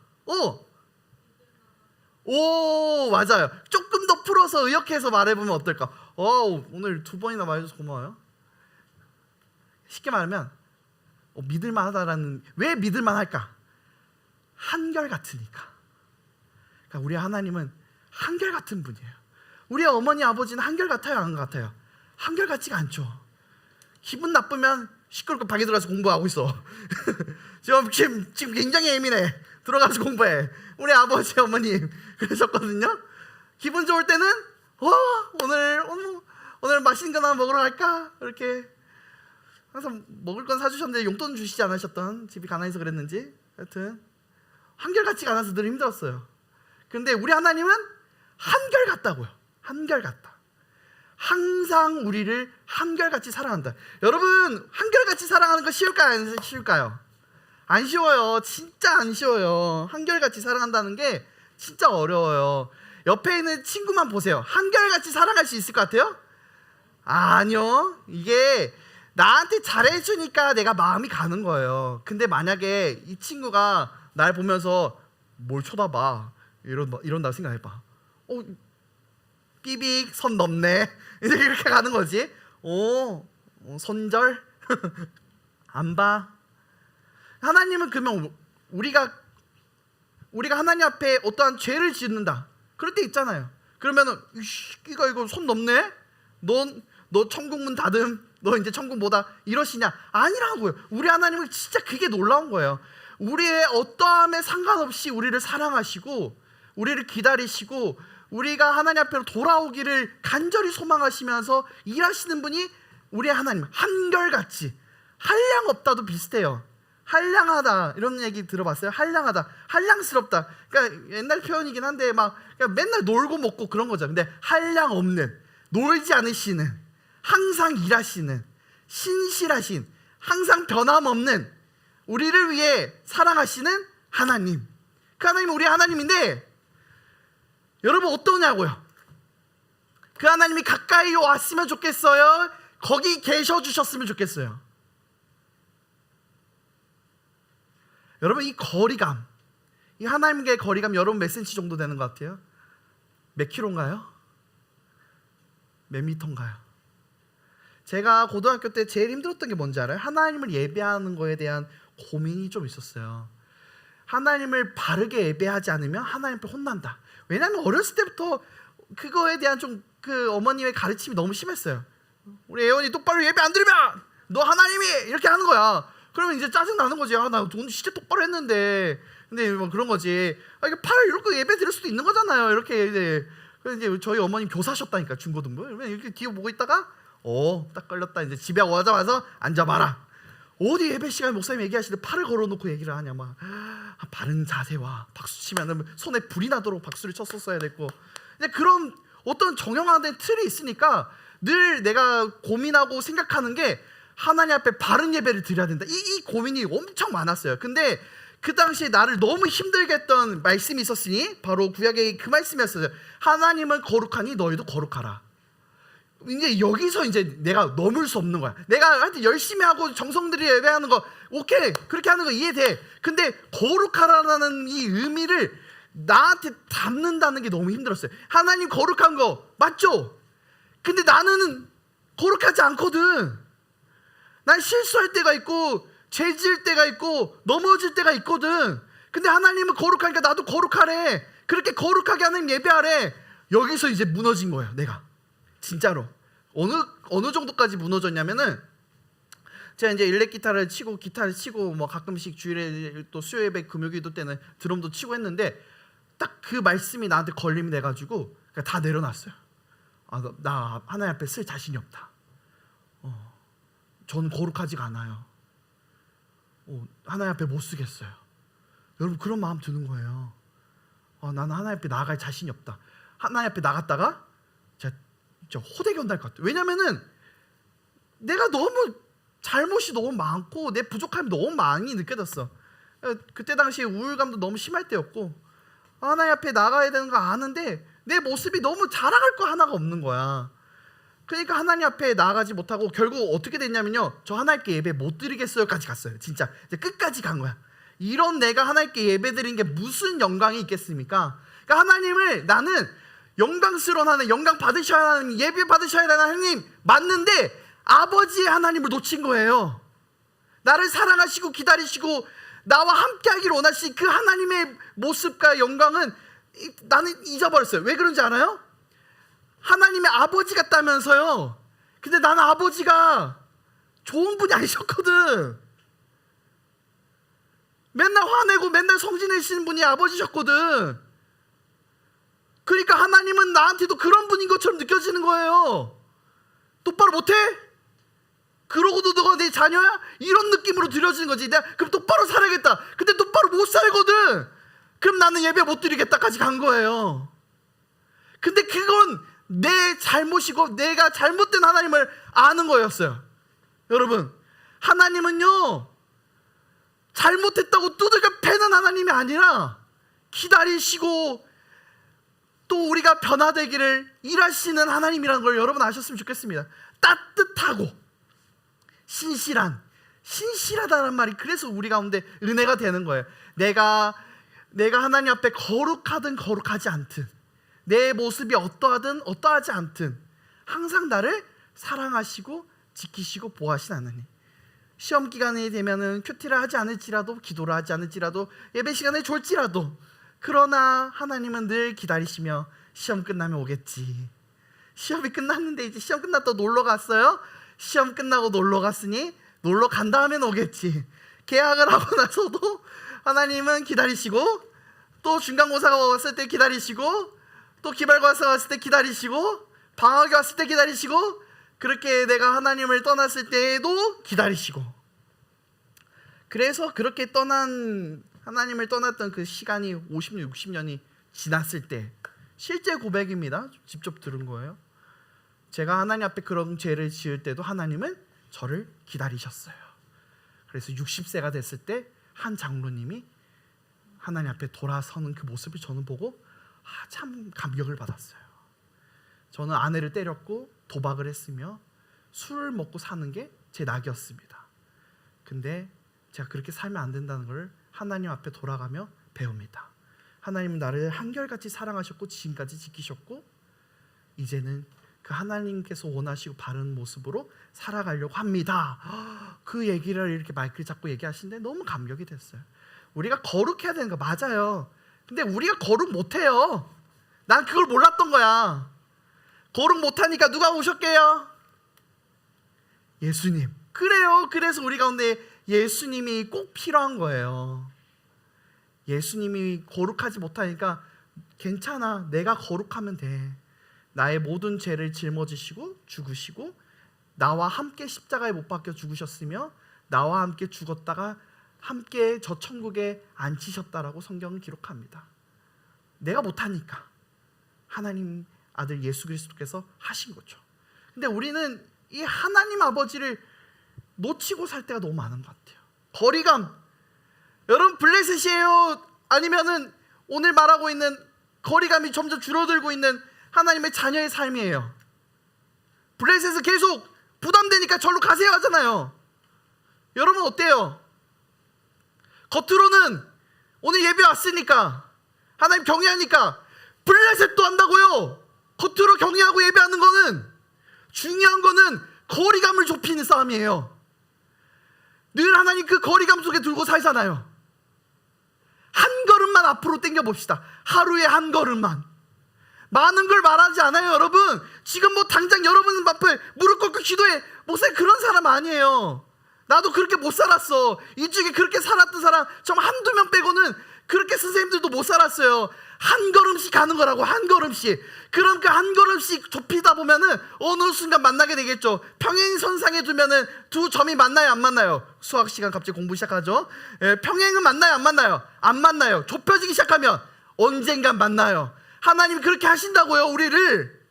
오 맞아요. 조금 더 풀어서 의역해서 말해보면 어떨까? 오늘 2번이나 말해줘서 고마워요. 쉽게 말하면 믿을만하다라는, 왜 믿을만할까? 한결같으니까. 그러니까 우리 하나님은 한결같은 분이에요. 우리 어머니 아버지는 한결같아요, 안 같아요? 한결같지가 않죠. 기분 나쁘면 시끄럽게 방에 들어가서 공부하고 있어. 지금 굉장히 예민해. 들어가서 공부해. 우리 아버지 어머님 그러셨거든요. 기분 좋을 때는 오늘 맛있는 거 하나 먹으러 갈까? 이렇게 항상 먹을 건 사주셨는데 용돈 주시지 않으셨던, 집이 가난해서 그랬는지 하여튼 한결같지가 않아서 늘 힘들었어요. 그런데 우리 하나님은 한결같다고요. 한결같다. 항상 우리를 한결같이 사랑한다. 여러분 한결같이 사랑하는 거 쉬울까요? 안 쉬울까요? 안 쉬워요. 진짜 안 쉬워요. 한결같이 사랑한다는 게 진짜 어려워요. 옆에 있는 친구만 보세요. 한결같이 사랑할 수 있을 것 같아요? 아니요. 이게 나한테 잘해주니까 내가 마음이 가는 거예요. 근데 만약에 이 친구가 날 보면서 뭘 쳐다봐 이런다고 생각해봐. 삐빅 선 넘네. 이렇게 가는 거지. 손절 안 봐. 하나님은 그러면 우리가 하나님 앞에 어떠한 죄를 짓는다. 그럴 때 있잖아요. 그러면은 이가 이거 손 넘네. 너 천국문 닫음. 너 이제 천국 뭐다 이러시냐? 아니라고요. 우리 하나님은 진짜 그게 놀라운 거예요. 우리의 어떠함에 상관없이 우리를 사랑하시고 우리를 기다리시고 우리가 하나님 앞으로 돌아오기를 간절히 소망하시면서 일하시는 분이 우리 하나님. 한결같이. 한량 없다도 비슷해요. 한량하다 이런 얘기 들어봤어요? 한량하다, 한량스럽다. 그러니까 옛날 표현이긴 한데 막 그러니까 맨날 놀고 먹고 그런 거죠. 근데 한량 없는, 놀지 않으시는, 항상 일하시는, 신실하신, 항상 변함없는, 우리를 위해 사랑하시는 하나님. 그 하나님은 우리 하나님인데 여러분 어떠냐고요? 그 하나님이 가까이 왔으면 좋겠어요? 거기 계셔 주셨으면 좋겠어요? 여러분 이 거리감, 이 하나님과의 거리감 여러분 몇 센치 정도 되는 것 같아요? 몇 킬로인가요? 몇 미터인가요? 제가 고등학교 때 제일 힘들었던 게 뭔지 알아요? 하나님을 예배하는 거에 대한 고민이 좀 있었어요. 하나님을 바르게 예배하지 않으면 하나님 앞에 혼난다. 왜냐하면 어렸을 때부터 그거에 대한 좀 그 어머님의 가르침이 너무 심했어요. 우리 애원이 똑바로 예배 안 드리면 너 하나님이 이렇게 하는 거야. 그러면 이제 짜증 나는 거지. 나 오늘 진짜 똑바로 했는데. 근데 뭐 그런 거지. 이게 팔을 이렇게 예배 드릴 수도 있는 거잖아요. 이렇게 이제. 그래서 이제 저희 어머님 교사셨다니까, 중고등부. 그러면 이렇게 뒤에 보고 있다가 딱 걸렸다. 이제 집에 오자마자 앉아봐라. 어디 예배 시간에 목사님 얘기하시는데 팔을 걸어놓고 얘기를 하냐 막. 바른 자세와 박수 치면 손에 불이 나도록 박수를 쳤었어야 됐고. 이제 그런 어떤 정형화된 틀이 있으니까 늘 내가 고민하고 생각하는 게 하나님 앞에 바른 예배를 드려야 된다. 이 고민이 엄청 많았어요. 근데 그 당시에 나를 너무 힘들게 했던 말씀이 있었으니 바로 구약의 그 말씀이었어요. 하나님은 거룩하니 너희도 거룩하라. 이제 여기서 이제 내가 넘을 수 없는 거야. 내가 하여튼 열심히 하고 정성 들여 예배하는 거 오케이, 그렇게 하는 거 이해돼. 근데 거룩하라는 이 의미를 나한테 담는다는 게 너무 힘들었어요. 하나님 거룩한 거 맞죠? 근데 나는 거룩하지 않거든. 난 실수할 때가 있고 죄 지을 때가 있고 넘어질 때가 있거든. 근데 하나님은 거룩하니까 나도 거룩하래. 그렇게 거룩하게 하나님 예배하래. 여기서 이제 무너진 거예요. 내가 진짜로 어느 정도까지 무너졌냐면은, 제가 이제 일렉 기타를 치고 뭐 가끔씩 주일에 또 수요 예배 금요기도 때는 드럼도 치고 했는데, 딱 그 말씀이 나한테 걸림이 돼가지고 다 내려놨어요. 나 하나님 앞에 쓸 자신이 없다. 저는 거룩하지가 않아요. 하나님 앞에 못 쓰겠어요. 여러분 그런 마음 드는 거예요. 나는 하나님 앞에 나아갈 자신이 없다. 하나님 앞에 나갔다가 진짜 호되견달 것 같아요. 왜냐면은 내가 너무 잘못이 너무 많고 내 부족함이 너무 많이 느껴졌어. 그때 당시에 우울감도 너무 심할 때였고, 하나님 앞에 나가야 되는 거 아는데 내 모습이 너무 자랑할 거 하나가 없는 거야. 그러니까 하나님 앞에 나아가지 못하고 결국 어떻게 됐냐면요, 저 하나님께 예배 못 드리겠어요까지 갔어요. 진짜 이제 끝까지 간 거야. 이런 내가 하나님께 예배 드리는 게 무슨 영광이 있겠습니까? 그러니까 하나님을 나는 영광스러운 하나님, 영광 받으셔야 하는, 예배 받으셔야 하는 하나님 맞는데 아버지의 하나님을 놓친 거예요. 나를 사랑하시고 기다리시고 나와 함께 하기를 원하시는 그 하나님의 모습과 영광은 나는 잊어버렸어요. 왜 그런지 알아요? 하나님의 아버지 같다면서요. 근데 나는 아버지가 좋은 분이 아니셨거든. 맨날 화내고 맨날 성질내시는 분이 아버지셨거든. 그러니까 하나님은 나한테도 그런 분인 것처럼 느껴지는 거예요. 똑바로 못해? 그러고도 너가 내 자녀야? 이런 느낌으로 들여지는 거지. 내가 그럼 똑바로 살아야겠다. 근데 똑바로 못 살거든. 그럼 나는 예배 못 드리겠다까지 간 거예요. 근데 그건 내 잘못이고 내가 잘못된 하나님을 아는 거였어요. 여러분, 하나님은요 잘못했다고 두들겨 패는 하나님이 아니라 기다리시고 또 우리가 변화되기를 일하시는 하나님이라는 걸 여러분 아셨으면 좋겠습니다. 따뜻하고 신실하다는 말이 그래서 우리 가운데 은혜가 되는 거예요. 내가 하나님 앞에 거룩하든 거룩하지 않든, 내 모습이 어떠하든 어떠하지 않든 항상 나를 사랑하시고 지키시고 보호하신 하나님. 시험 기간이 되면은 큐티를 하지 않을지라도, 기도를 하지 않을지라도, 예배 시간에 졸지라도, 그러나 하나님은 늘 기다리시며 시험 끝나면 오겠지. 시험이 끝났는데 이제 시험 끝났다 놀러 갔어요? 시험 끝나고 놀러 갔으니 놀러 간 다음엔 오겠지. 계약을 하고 나서도 하나님은 기다리시고, 또 중간고사가 왔을 때 기다리시고, 또 기말고사가 왔을 때 기다리시고, 방학이 왔을 때 기다리시고, 그렇게 내가 하나님을 떠났을 때에도 기다리시고. 그래서 그렇게 하나님을 떠났던 그 시간이 50년, 60년이 지났을 때, 실제 고백입니다. 직접 들은 거예요. 제가 하나님 앞에 그런 죄를 지을 때도 하나님은 저를 기다리셨어요. 그래서 60세가 됐을 때 한 장로님이 하나님 앞에 돌아서는 그 모습을 저는 보고 참 감격을 받았어요. 저는 아내를 때렸고 도박을 했으며 술을 먹고 사는 게 제 낙이었습니다. 근데 제가 그렇게 살면 안 된다는 걸 하나님 앞에 돌아가며 배웁니다. 하나님은 나를 한결같이 사랑하셨고 지금까지 지키셨고, 이제는 그 하나님께서 원하시고 바른 모습으로 살아가려고 합니다. 그 얘기를 이렇게 마이크를 잡고 얘기하시는데 너무 감격이 됐어요. 우리가 거룩해야 되는 거 맞아요. 근데 우리가 거룩 못해요. 난 그걸 몰랐던 거야. 거룩 못하니까 누가 오셨게요? 예수님. 그래요. 그래서 우리 가운데 예수님이 꼭 필요한 거예요. 예수님이 거룩하지 못하니까 괜찮아, 내가 거룩하면 돼. 나의 모든 죄를 짊어지시고 죽으시고 나와 함께 십자가에 못 박혀 죽으셨으며 나와 함께 죽었다가 함께 저 천국에 앉히셨다라고 성경은 기록합니다. 내가 못하니까 하나님 아들 예수 그리스도께서 하신 거죠. 근데 우리는 이 하나님 아버지를 놓치고 살 때가 너무 많은 것 같아요. 거리감. 여러분 블레셋이에요? 아니면은 오늘 말하고 있는 거리감이 점점 줄어들고 있는 하나님의 자녀의 삶이에요? 블레셋은 계속 부담되니까 절로 가세요 하잖아요. 여러분 어때요? 겉으로는 오늘 예배 왔으니까 하나님 경외하니까 블레셋도 한다고요. 겉으로 경외하고 예배하는 거는, 중요한 거는 거리감을 좁히는 싸움이에요. 늘 하나님 그 거리감 속에 들고 살잖아요. 한 걸음만 앞으로 당겨 봅시다. 하루에 한 걸음만. 많은 걸 말하지 않아요, 여러분. 지금 뭐 당장 여러분 앞에 무릎 꿇고 기도해. 목사님 그런 사람 아니에요. 나도 그렇게 못 살았어. 이 중에 그렇게 살았던 사람 정말 한두 명 빼고는 그렇게 선생님들도 못 살았어요. 한 걸음씩 가는 거라고, 한 걸음씩. 그럼 그 한 걸음씩 좁히다 보면은 어느 순간 만나게 되겠죠. 평행선상에 두면은 두 점이 만나요, 안 만나요? 수학 시간 갑자기 공부 시작하죠. 평행은 만나요, 안 만나요? 안 만나요. 좁혀지기 시작하면 언젠간 만나요. 하나님이 그렇게 하신다고요, 우리를.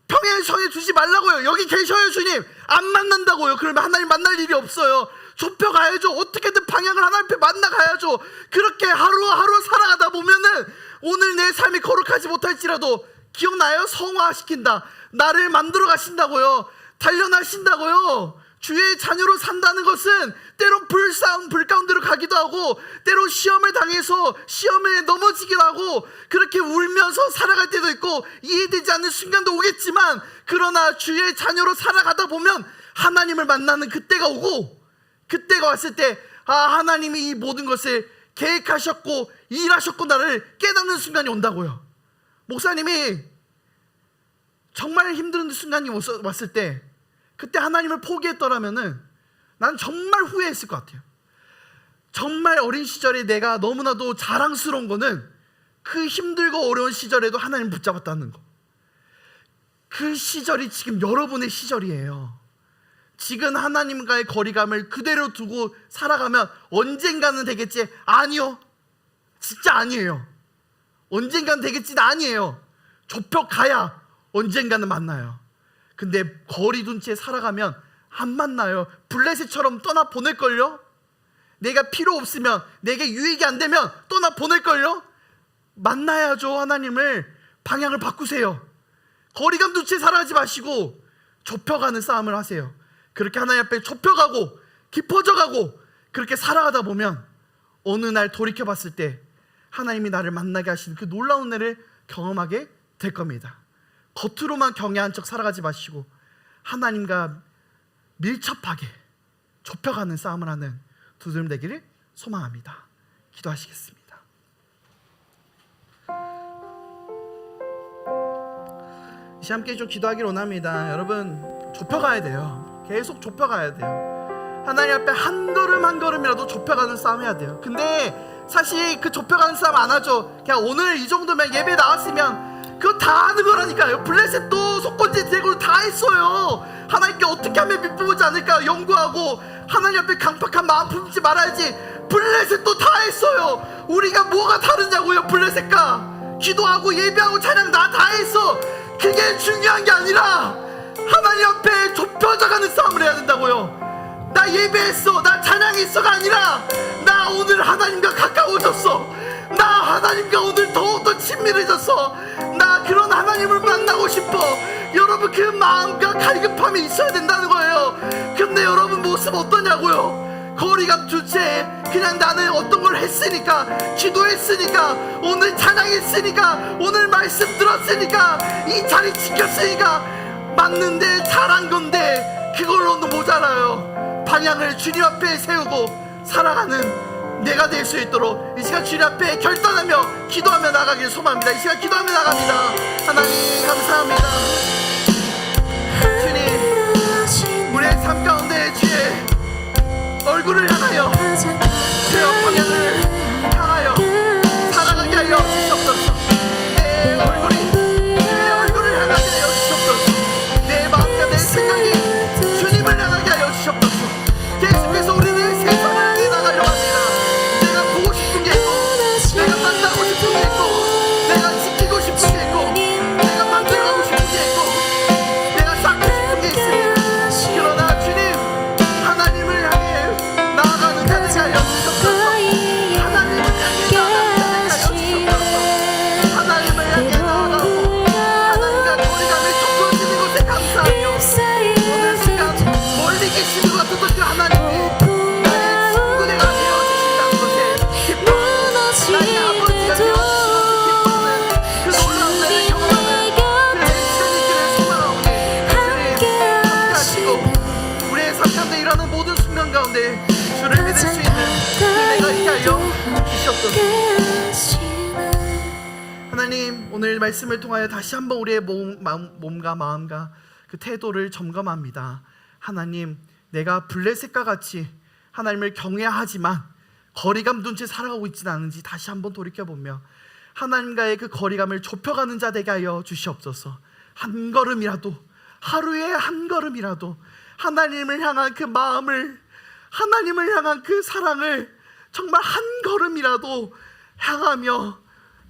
평행선에 두지 말라고요. 여기 계셔요, 주님. 안 만난다고요. 그러면 하나님 만날 일이 없어요. 좁혀가야죠. 어떻게든 방향을 하나님 앞에 만나가야죠. 그렇게 하루하루 살아가다 보면은 오늘 내 삶이 거룩하지 못할지라도, 기억나요? 성화시킨다. 나를 만들어 가신다고요. 단련하신다고요. 주의 자녀로 산다는 것은 때론 불 가운데로 가기도 하고, 때론 시험을 당해서 시험에 넘어지기도 하고, 그렇게 울면서 살아갈 때도 있고 이해되지 않는 순간도 오겠지만, 그러나 주의 자녀로 살아가다 보면 하나님을 만나는 그때가 오고, 그때가 왔을 때 하나님이 이 모든 것을 계획하셨고 일하셨구나를 깨닫는 순간이 온다고요. 목사님이 정말 힘든 순간이 왔을 때, 그때 하나님을 포기했더라면은 나는 정말 후회했을 것 같아요. 정말 어린 시절에 내가 너무나도 자랑스러운 거는 그 힘들고 어려운 시절에도 하나님 붙잡았다는 거. 그 시절이 지금 여러분의 시절이에요. 지금 하나님과의 거리감을 그대로 두고 살아가면 언젠가는 되겠지? 아니요. 진짜 아니에요. 언젠가는 되겠지는 아니에요. 좁혀가야 언젠가는 만나요. 근데 거리 둔 채 살아가면 안 만나요. 블레셋처럼 떠나 보낼걸요? 내가 필요 없으면, 내게 유익이 안 되면 떠나 보낼걸요? 만나야죠. 하나님을. 방향을 바꾸세요. 거리감 둔 채 살아가지 마시고 좁혀가는 싸움을 하세요. 그렇게 하나님 앞에 좁혀가고 깊어져가고 그렇게 살아가다 보면 어느 날 돌이켜봤을 때 하나님이 나를 만나게 하시는 그 놀라운 날을 경험하게 될 겁니다. 겉으로만 경외한 척 살아가지 마시고 하나님과 밀접하게 좁혀가는 싸움을 하는 두 사람 되기를 소망합니다. 기도하시겠습니다. 이 시간 함께 좀 기도하기를 원합니다. 여러분, 좁혀가야 돼요. 계속 좁혀가야 돼요. 하나님 앞에 한 걸음 한 걸음이라도 좁혀가는 싸움 해야 돼요. 근데 사실 그 좁혀가는 싸움 안 하죠. 그냥 오늘 이 정도면 예배 나왔으면 그거 다 하는 거라니까요. 블레셋도 속건제 제거를 다 했어요. 하나님께 어떻게 하면 믿보지 않을까 연구하고 하나님 앞에 강팍한 마음 품지 말아야지. 블레셋도 다 했어요. 우리가 뭐가 다르냐고요. 블레셋과 기도하고 예배하고 찬양 다 했어. 그게 중요한 게 아니라 하나님 앞에 좁혀져가는 싸움을 해야 된다고요. 나 예배했어, 나 찬양했어가 아니라 나 오늘 하나님과 가까워졌어. 나 하나님과 오늘 더욱더 친밀해졌어. 나 그런 하나님을 만나고 싶어. 여러분, 그 마음과 갈급함이 있어야 된다는 거예요. 근데 여러분 모습 어떠냐고요? 거리감 주체에 그냥 나는 어떤 걸 했으니까, 기도했으니까, 오늘 찬양했으니까, 오늘 말씀 들었으니까, 이 자리 지켰으니까 맞는데 잘한 건데 그걸로는 모자라요. 방향을 주님 앞에 세우고 살아가는 내가 될 수 있도록 이 시간 주님 앞에 결단하며 기도하며 나가길 소망합니다. 이 시간 기도하며 나갑니다. 하나님 감사합니다. 주님, 우리의 삶 가운데 주의 얼굴을 향하여, 주의 방향을 향하여 살아가게 하여 주시옵소서. 내 얼굴을 향하게 하여 주시옵소서. 내 마음과 내 생각이 주님을 향하게 하여 주시옵소서. 계속해서 우리는 세상을 향해 나가려 합니다. 내가 보고 싶은 게 있고, 내가 만나고 싶은 게 있고, 내가 지키고 싶은 게 있고, 내가 만들어가고 싶은 게 있고, 내가 쌓고 싶은 게 있습니다. 그러나 주님, 하나님 하나님, 오늘 말씀을 통하여 다시 한번 우리의 몸과 마음과 그 태도를 점검합니다. 하나님, 내가 블레셋과 같이 하나님을 경외하지만 거리감 둔 채 살아가고 있지는 않은지 다시 한번 돌이켜보며 하나님과의 그 거리감을 좁혀가는 자 되게 하여 주시옵소서. 한 걸음이라도, 하루에 한 걸음이라도 하나님을 향한 그 마음을, 하나님을 향한 그 사랑을 정말 한 걸음이라도 향하며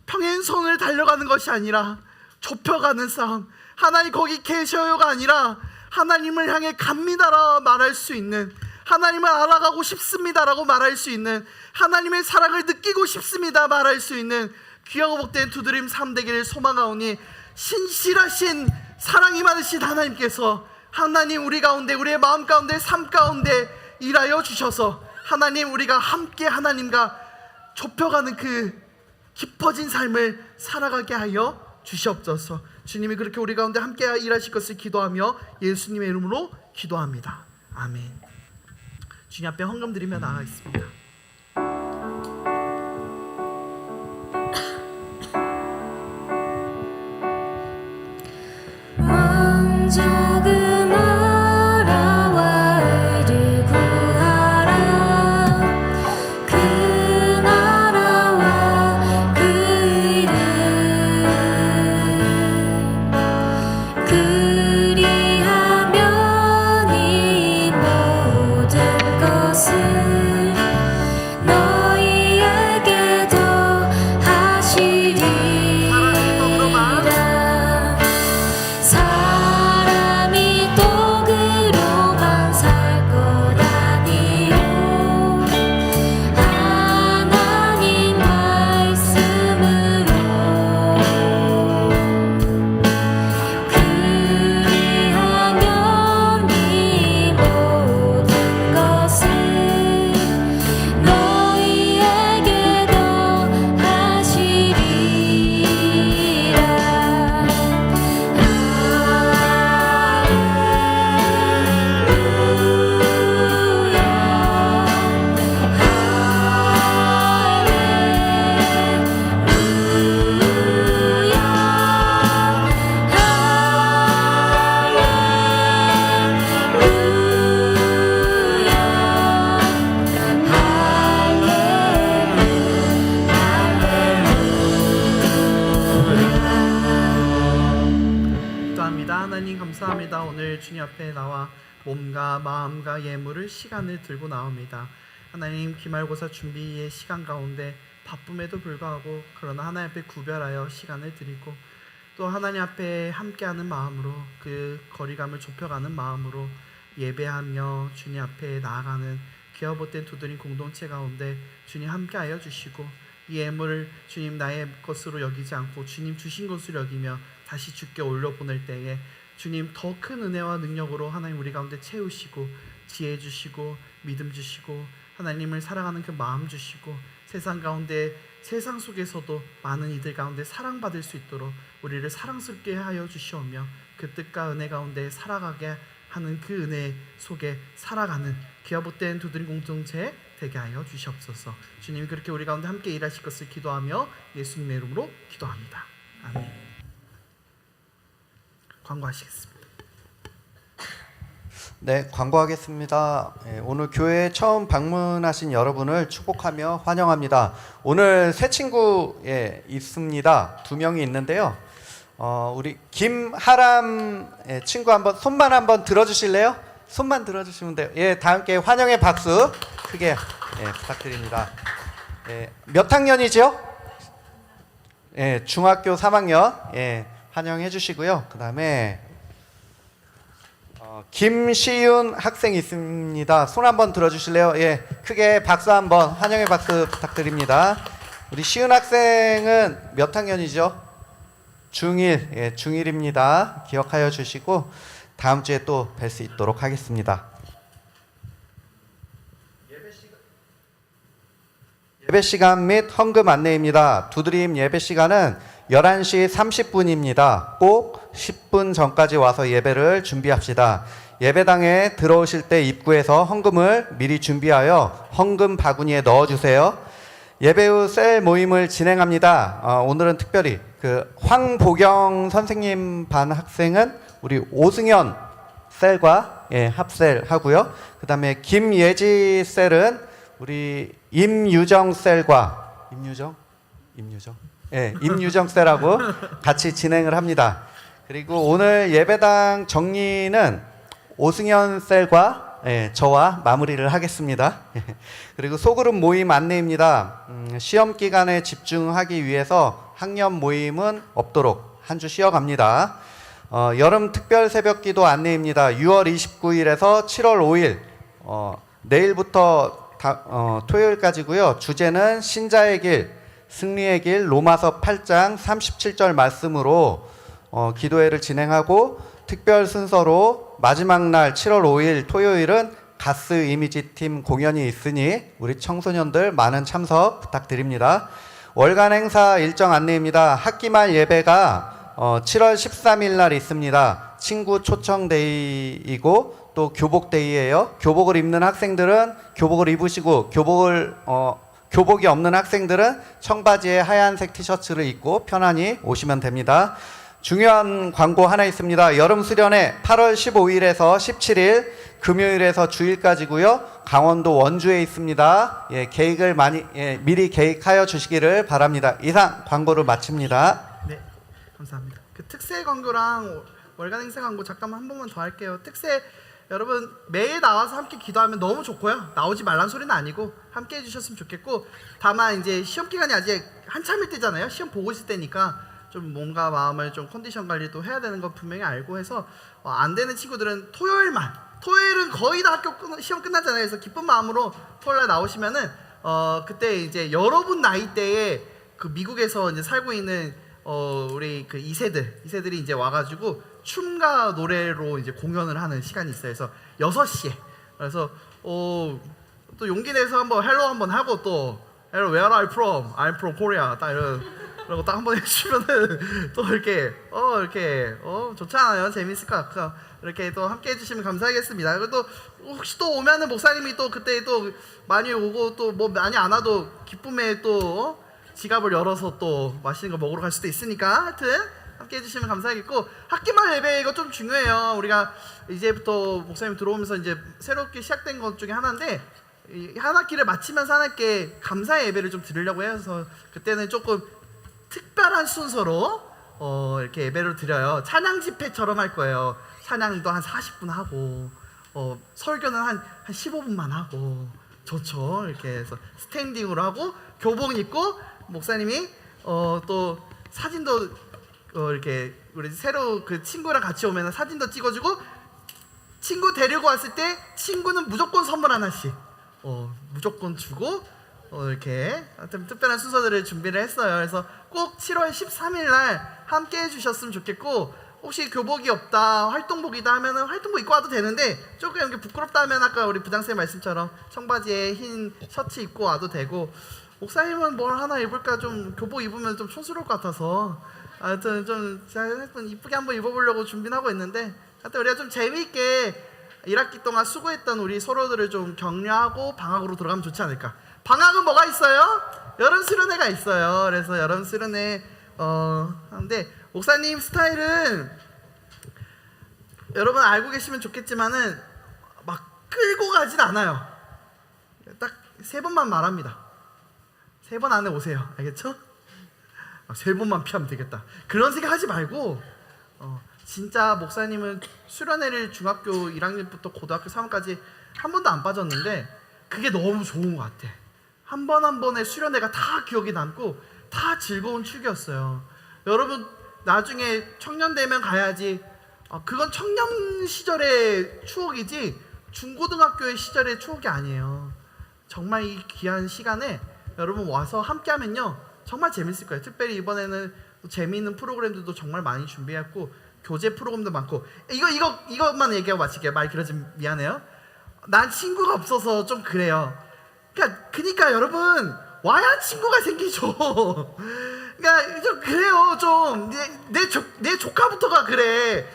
평행선을 달려가는 것이 아니라 좁혀가는 싸움, 하나님 거기 계셔요가 아니라 하나님을 향해 갑니다라 말할 수 있는, 하나님을 알아가고 싶습니다라고 말할 수 있는, 하나님의 사랑을 느끼고 싶습니다 말할 수 있는 귀하고 복된 두드림 삶 되기를 소망하오니, 신실하신 사랑이 많으신 하나님께서 하나님 우리 가운데, 우리의 마음 가운데, 삶 가운데 일하여 주셔서 하나님 우리가 함께 하나님과 좁혀가는 그 깊어진 삶을 살아가게 하여 주시옵소서. 주님이 그렇게 우리 가운데 함께 일하실 것을 기도하며 예수님의 이름으로 기도합니다. 아멘. 주님 앞에 헌금 드리며 나아가겠습니다. 먼저 그 나라와 의를 구하라. 그 나라와 그 의를, 그리하면 이 모든 것을 너희에게 더하시리라. 사람이 떡으로만 살 것 아니요 하나님 말씀으로, 그리하면 이 모든 것을 너희에게 기도합니다. 하나님 감사합니다. 오늘 주님 앞에 나와 몸과 마음과 예물을, 시간을 들고 나옵니다. 하나님, 기말고사 준비의 시간 가운데 바쁨에도 불구하고 그러나 하나님 앞에 구별하여 시간을 드리고, 또 하나님 앞에 함께하는 마음으로, 그 거리감을 좁혀가는 마음으로 예배하며 주님 앞에 나아가는 귀하 못된 두드림 공동체 가운데 주님 함께하여 주시고, 이 예물을 주님 나의 것으로 여기지 않고 주님 주신 것으로 여기며 다시 주께 올려보낼 때에 주님 더 큰 은혜와 능력으로 하나님 우리 가운데 채우시고, 지혜 주시고, 믿음 주시고, 하나님을 사랑하는 그 마음 주시고, 세상 가운데, 세상 속에서도 많은 이들 가운데 사랑받을 수 있도록 우리를 사랑스럽게 하여 주시오며, 그 뜻과 은혜 가운데 살아가게 하는 그 은혜 속에 살아가는 귀하 못된 두드림 공동체 되게 하여 주시옵소서. 주님이 그렇게 우리 가운데 함께 일하실 것을 기도하며 예수님의 이름으로 기도합니다. 아멘. 광고하시겠습니다. 네, 광고하겠습니다. 오늘 교회에 처음 방문하신 여러분을 축복하며 환영합니다. 오늘 새 친구 있습니다. 2명이 있는데요. 우리 김하람 친구 손만 한번 들어주실래요? 손만 들어주시면 돼요. 예, 다 함께 환영의 박수 크게 부탁드립니다. 몇 학년이죠? 중학교 3학년 환영해 주시고요. 그 다음에 김시윤 학생 있습니다. 손 한번 들어주실래요? 예, 크게 박수 한번, 환영의 박수 부탁드립니다. 우리 시윤 학생은 몇 학년이죠? 중1, 중1입니다. 기억하여 주시고 다음 주에 또 뵐 수 있도록 하겠습니다. 예배 시간 및 헌금 안내입니다. 두드림 예배 시간은 11시 30분입니다. 꼭 10분 전까지 와서 예배를 준비합시다. 예배당에 들어오실 때 입구에서 헌금을 미리 준비하여 헌금 바구니에 넣어주세요. 예배 후 셀 모임을 진행합니다. 오늘은 특별히 그 황보경 선생님 반 학생은 우리 오승현 셀과 합셀 하고요. 그다음에 김예지 셀은 우리 임유정 셀과 임유정 셀하고 같이 진행을 합니다. 그리고 오늘 예배당 정리는 오승현 셀과 저와 마무리를 하겠습니다. 그리고 소그룹 모임 안내입니다. 시험 기간에 집중하기 위해서 학년 모임은 없도록 한 주 쉬어갑니다. 여름 특별 새벽기도 안내입니다. 6월 29일에서 7월 5일 내일부터 토요일까지고요. 주제는 신자의 길, 승리의 길, 로마서 8장 37절 말씀으로 기도회를 진행하고 특별 순서로 마지막 날 7월 5일 토요일은 가스 이미지 팀 공연이 있으니 우리 청소년들 많은 참석 부탁드립니다. 월간 행사 일정 안내입니다. 학기 말 예배가 7월 13일 날 있습니다. 친구 초청 데이이고 또 교복 데이예요. 교복을 입는 학생들은 교복을 입으시고 교복이 없는 학생들은 청바지에 하얀색 티셔츠를 입고 편안히 오시면 됩니다. 중요한 광고 하나 있습니다. 여름 수련회 8월 15일에서 17일 금요일에서 주일까지고요. 강원도 원주에 있습니다. 계획을 미리 계획하여 주시기를 바랍니다. 이상 광고를 마칩니다. 네, 감사합니다. 그 특세 광고랑 월간 행사 광고 잠깐만 한 번만 더 할게요. 특세 여러분 매일 나와서 함께 기도하면 너무 좋고요. 나오지 말란 소리는 아니고 함께 해주셨으면 좋겠고, 다만 이제 시험 기간이 아직 한참일 때잖아요. 시험 보고 있을 때니까 좀 몸과 마음을 좀 컨디션 관리도 해야 되는 거 분명히 알고 해서 안 되는 친구들은 토요일은 거의 다 시험 끝나잖아요. 그래서 기쁜 마음으로 토요일날 나오시면은 그때 이제 여러분 나이대에 그 미국에서 이제 살고 있는 우리 그 2세들이 이제 와가지고 춤과 노래로 이제 공연을 하는 시간이 있어요. 그래서 6시에 그래서 또 용기 내서 한번 헬로 한번 하고 또 Hello, where are you from? I'm from Korea. 딱 이러고 딱 한번 해주시면은 또 이렇게 좋잖아요. 재밌을 것 같고 이렇게 또 함께 해주시면 감사하겠습니다. 그리고 또 혹시 또 오면은 목사님이 또 그때 또 많이 오고 또 뭐 많이 안 와도 기쁨에 또 지갑을 열어서 또 맛있는 거 먹으러 갈 수도 있으니까 하여튼 함께 해주시면 감사하겠고, 학기말 예배 이거 좀 중요해요. 우리가 이제부터 목사님 들어오면서 이제 새롭게 시작된 것 중에 하나인데 한 학기를 마치면서 한 학기에 감사의 예배를 좀 드리려고 해서 그때는 조금 특별한 순서로 이렇게 예배를 드려요. 찬양 집회처럼 할 거예요. 찬양도 한 40분 하고 설교는 한 15분만 하고 좋죠. 이렇게 해서 스탠딩으로 하고 교복 입고 목사님이 또 사진도 이렇게 우리 새로 그 친구랑 같이 오면 사진도 찍어주고, 친구 데리고 왔을 때 친구는 무조건 선물 하나씩 무조건 주고 이렇게 하여튼 특별한 순서들을 준비를 했어요. 그래서 꼭 7월 13일 날 함께 해주셨으면 좋겠고, 혹시 교복이 없다 활동복이다 하면은 활동복 입고 와도 되는데 조금 이렇게 부끄럽다 하면 아까 우리 부장쌤 말씀처럼 청바지에 흰 셔츠 입고 와도 되고, 목사님은 뭘 하나 입을까 좀 교복 입으면 좀 촌스러울 것 같아서 하여튼 좀 이쁘게 한번 입어보려고 준비를 하고 있는데, 하여튼 우리가 좀 재미있게 1학기 동안 수고했던 우리 서로들을 좀 격려하고 방학으로 들어가면 좋지 않을까. 방학은 뭐가 있어요? 여름 수련회가 있어요. 그래서 여름 수련회 하는데 목사님 스타일은 여러분 알고 계시면 좋겠지만은 막 끌고 가진 않아요. 딱 3번만 말합니다. 3번 안에 오세요. 알겠죠? 3번만 피하면 되겠다. 그런 생각 하지 말고 진짜 목사님은 수련회를 중학교 1학년부터 고등학교 3학년까지 한 번도 안 빠졌는데 그게 너무 좋은 것 같아. 한 번 한 번의 수련회가 다 기억에 남고 다 즐거운 축이었어요. 여러분 나중에 청년 되면 가야지. 그건 청년 시절의 추억이지 중고등학교의 시절의 추억이 아니에요. 정말 이 귀한 시간에 여러분 와서 함께 하면요 정말 재밌을 거예요. 특별히 이번에는 또 재미있는 프로그램들도 정말 많이 준비했고 교재 프로그램도 많고, 이것만 얘기하고 마칠게요. 말 길어지면 미안해요. 난 친구가 없어서 좀 그래요. 그러니까 여러분 와야 친구가 생기죠. 그러니까 좀 그래요. 좀 내 조카부터가 그래.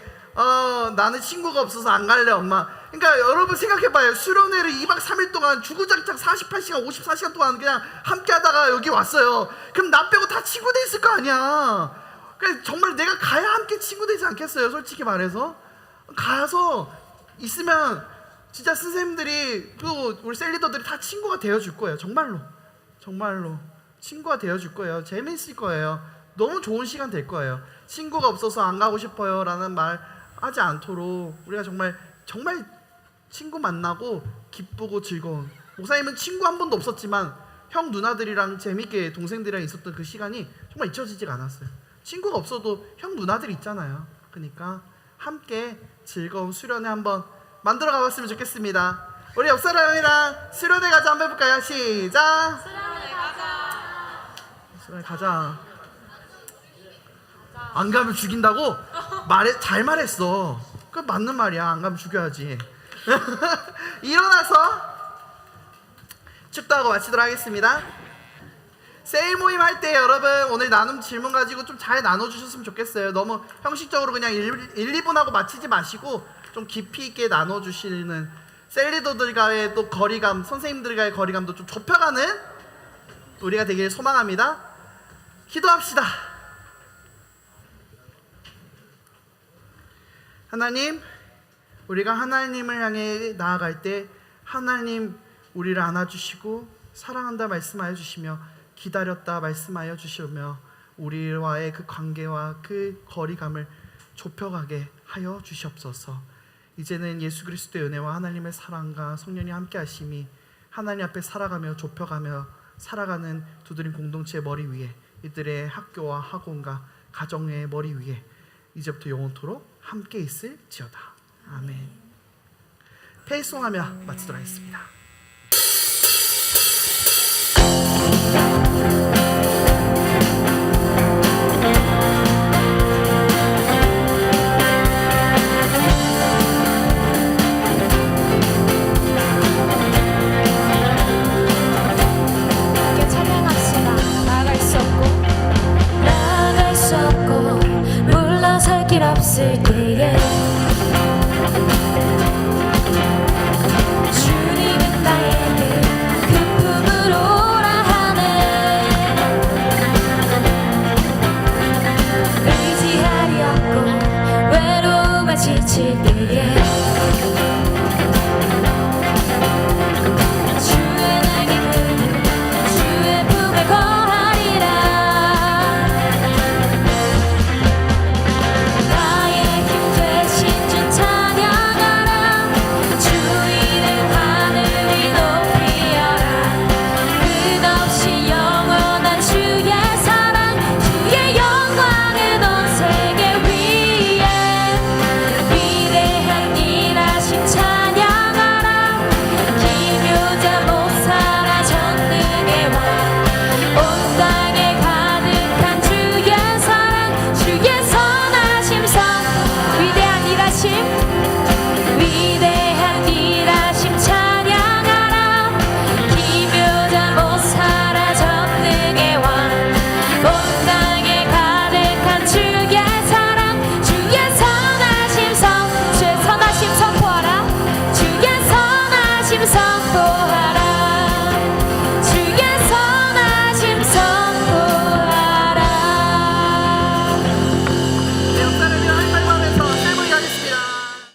나는 친구가 없어서 안 갈래 엄마. 그러니까 여러분 생각해봐요. 수련회를 2박 3일 동안 주구장창 48시간 54시간 동안 그냥 함께 하다가 여기 왔어요. 그럼 나 빼고 다 친구 돼 있을 거 아니야. 그러니까 정말 내가 가야 함께 친구 되지 않겠어요? 솔직히 말해서 가서 있으면 진짜 선생님들이 또 우리 셀리더들이 다 친구가 되어줄 거예요. 정말로 친구가 되어줄 거예요. 재밌을 거예요. 너무 좋은 시간 될 거예요. 친구가 없어서 안 가고 싶어요 라는 말 하지 않도록 우리가 정말 친구 만나고 기쁘고 즐거운, 목사님은 친구 한 번도 없었지만 형 누나들이랑 재밌게 동생들이랑 있었던 그 시간이 정말 잊혀지지가 않았어요. 친구가 없어도 형 누나들 있잖아요. 그러니까 함께 즐거운 수련회 한번 만들어 가봤으면 좋겠습니다. 우리 옆 사람이랑 수련회 가자 한번 해볼까요? 시작. 수련회 가자. 안 가면 죽인다고? 잘 말했어. 그 맞는 말이야. 안 가면 죽여야지. 일어나서 축도하고 마치도록 하겠습니다. 세일 모임 할 때 여러분 오늘 나눔 질문 가지고 좀 잘 나눠주셨으면 좋겠어요. 너무 형식적으로 그냥 1-2분 하고 마치지 마시고 좀 깊이 있게 나눠주시는, 셀리더들과의 또 거리감, 선생님들과의 거리감도 좀 좁혀가는 우리가 되길 소망합니다. 기도합시다. 하나님, 우리가 하나님을 향해 나아갈 때 하나님 우리를 안아주시고 사랑한다 말씀하여 주시며 기다렸다 말씀하여 주시며 우리와의 그 관계와 그 거리감을 좁혀가게 하여 주시옵소서. 이제는 예수 그리스도의 은혜와 하나님의 사랑과 성령이 함께 하심이 하나님 앞에 살아가며 좁혀가며 살아가는 두드림 공동체의 머리 위에, 이들의 학교와 학원과 가정의 머리 위에 이제부터 영원토록 함께 있을지어다. 아멘. 페이송하며 마치도록 하겠습니다. 함께 찬양합시다. 나아갈 수 없고 물러설 길 없을 때에 주님은 나에게 그 품으로 오라 하네. 의지하리 없고 외로움에 지칠 때에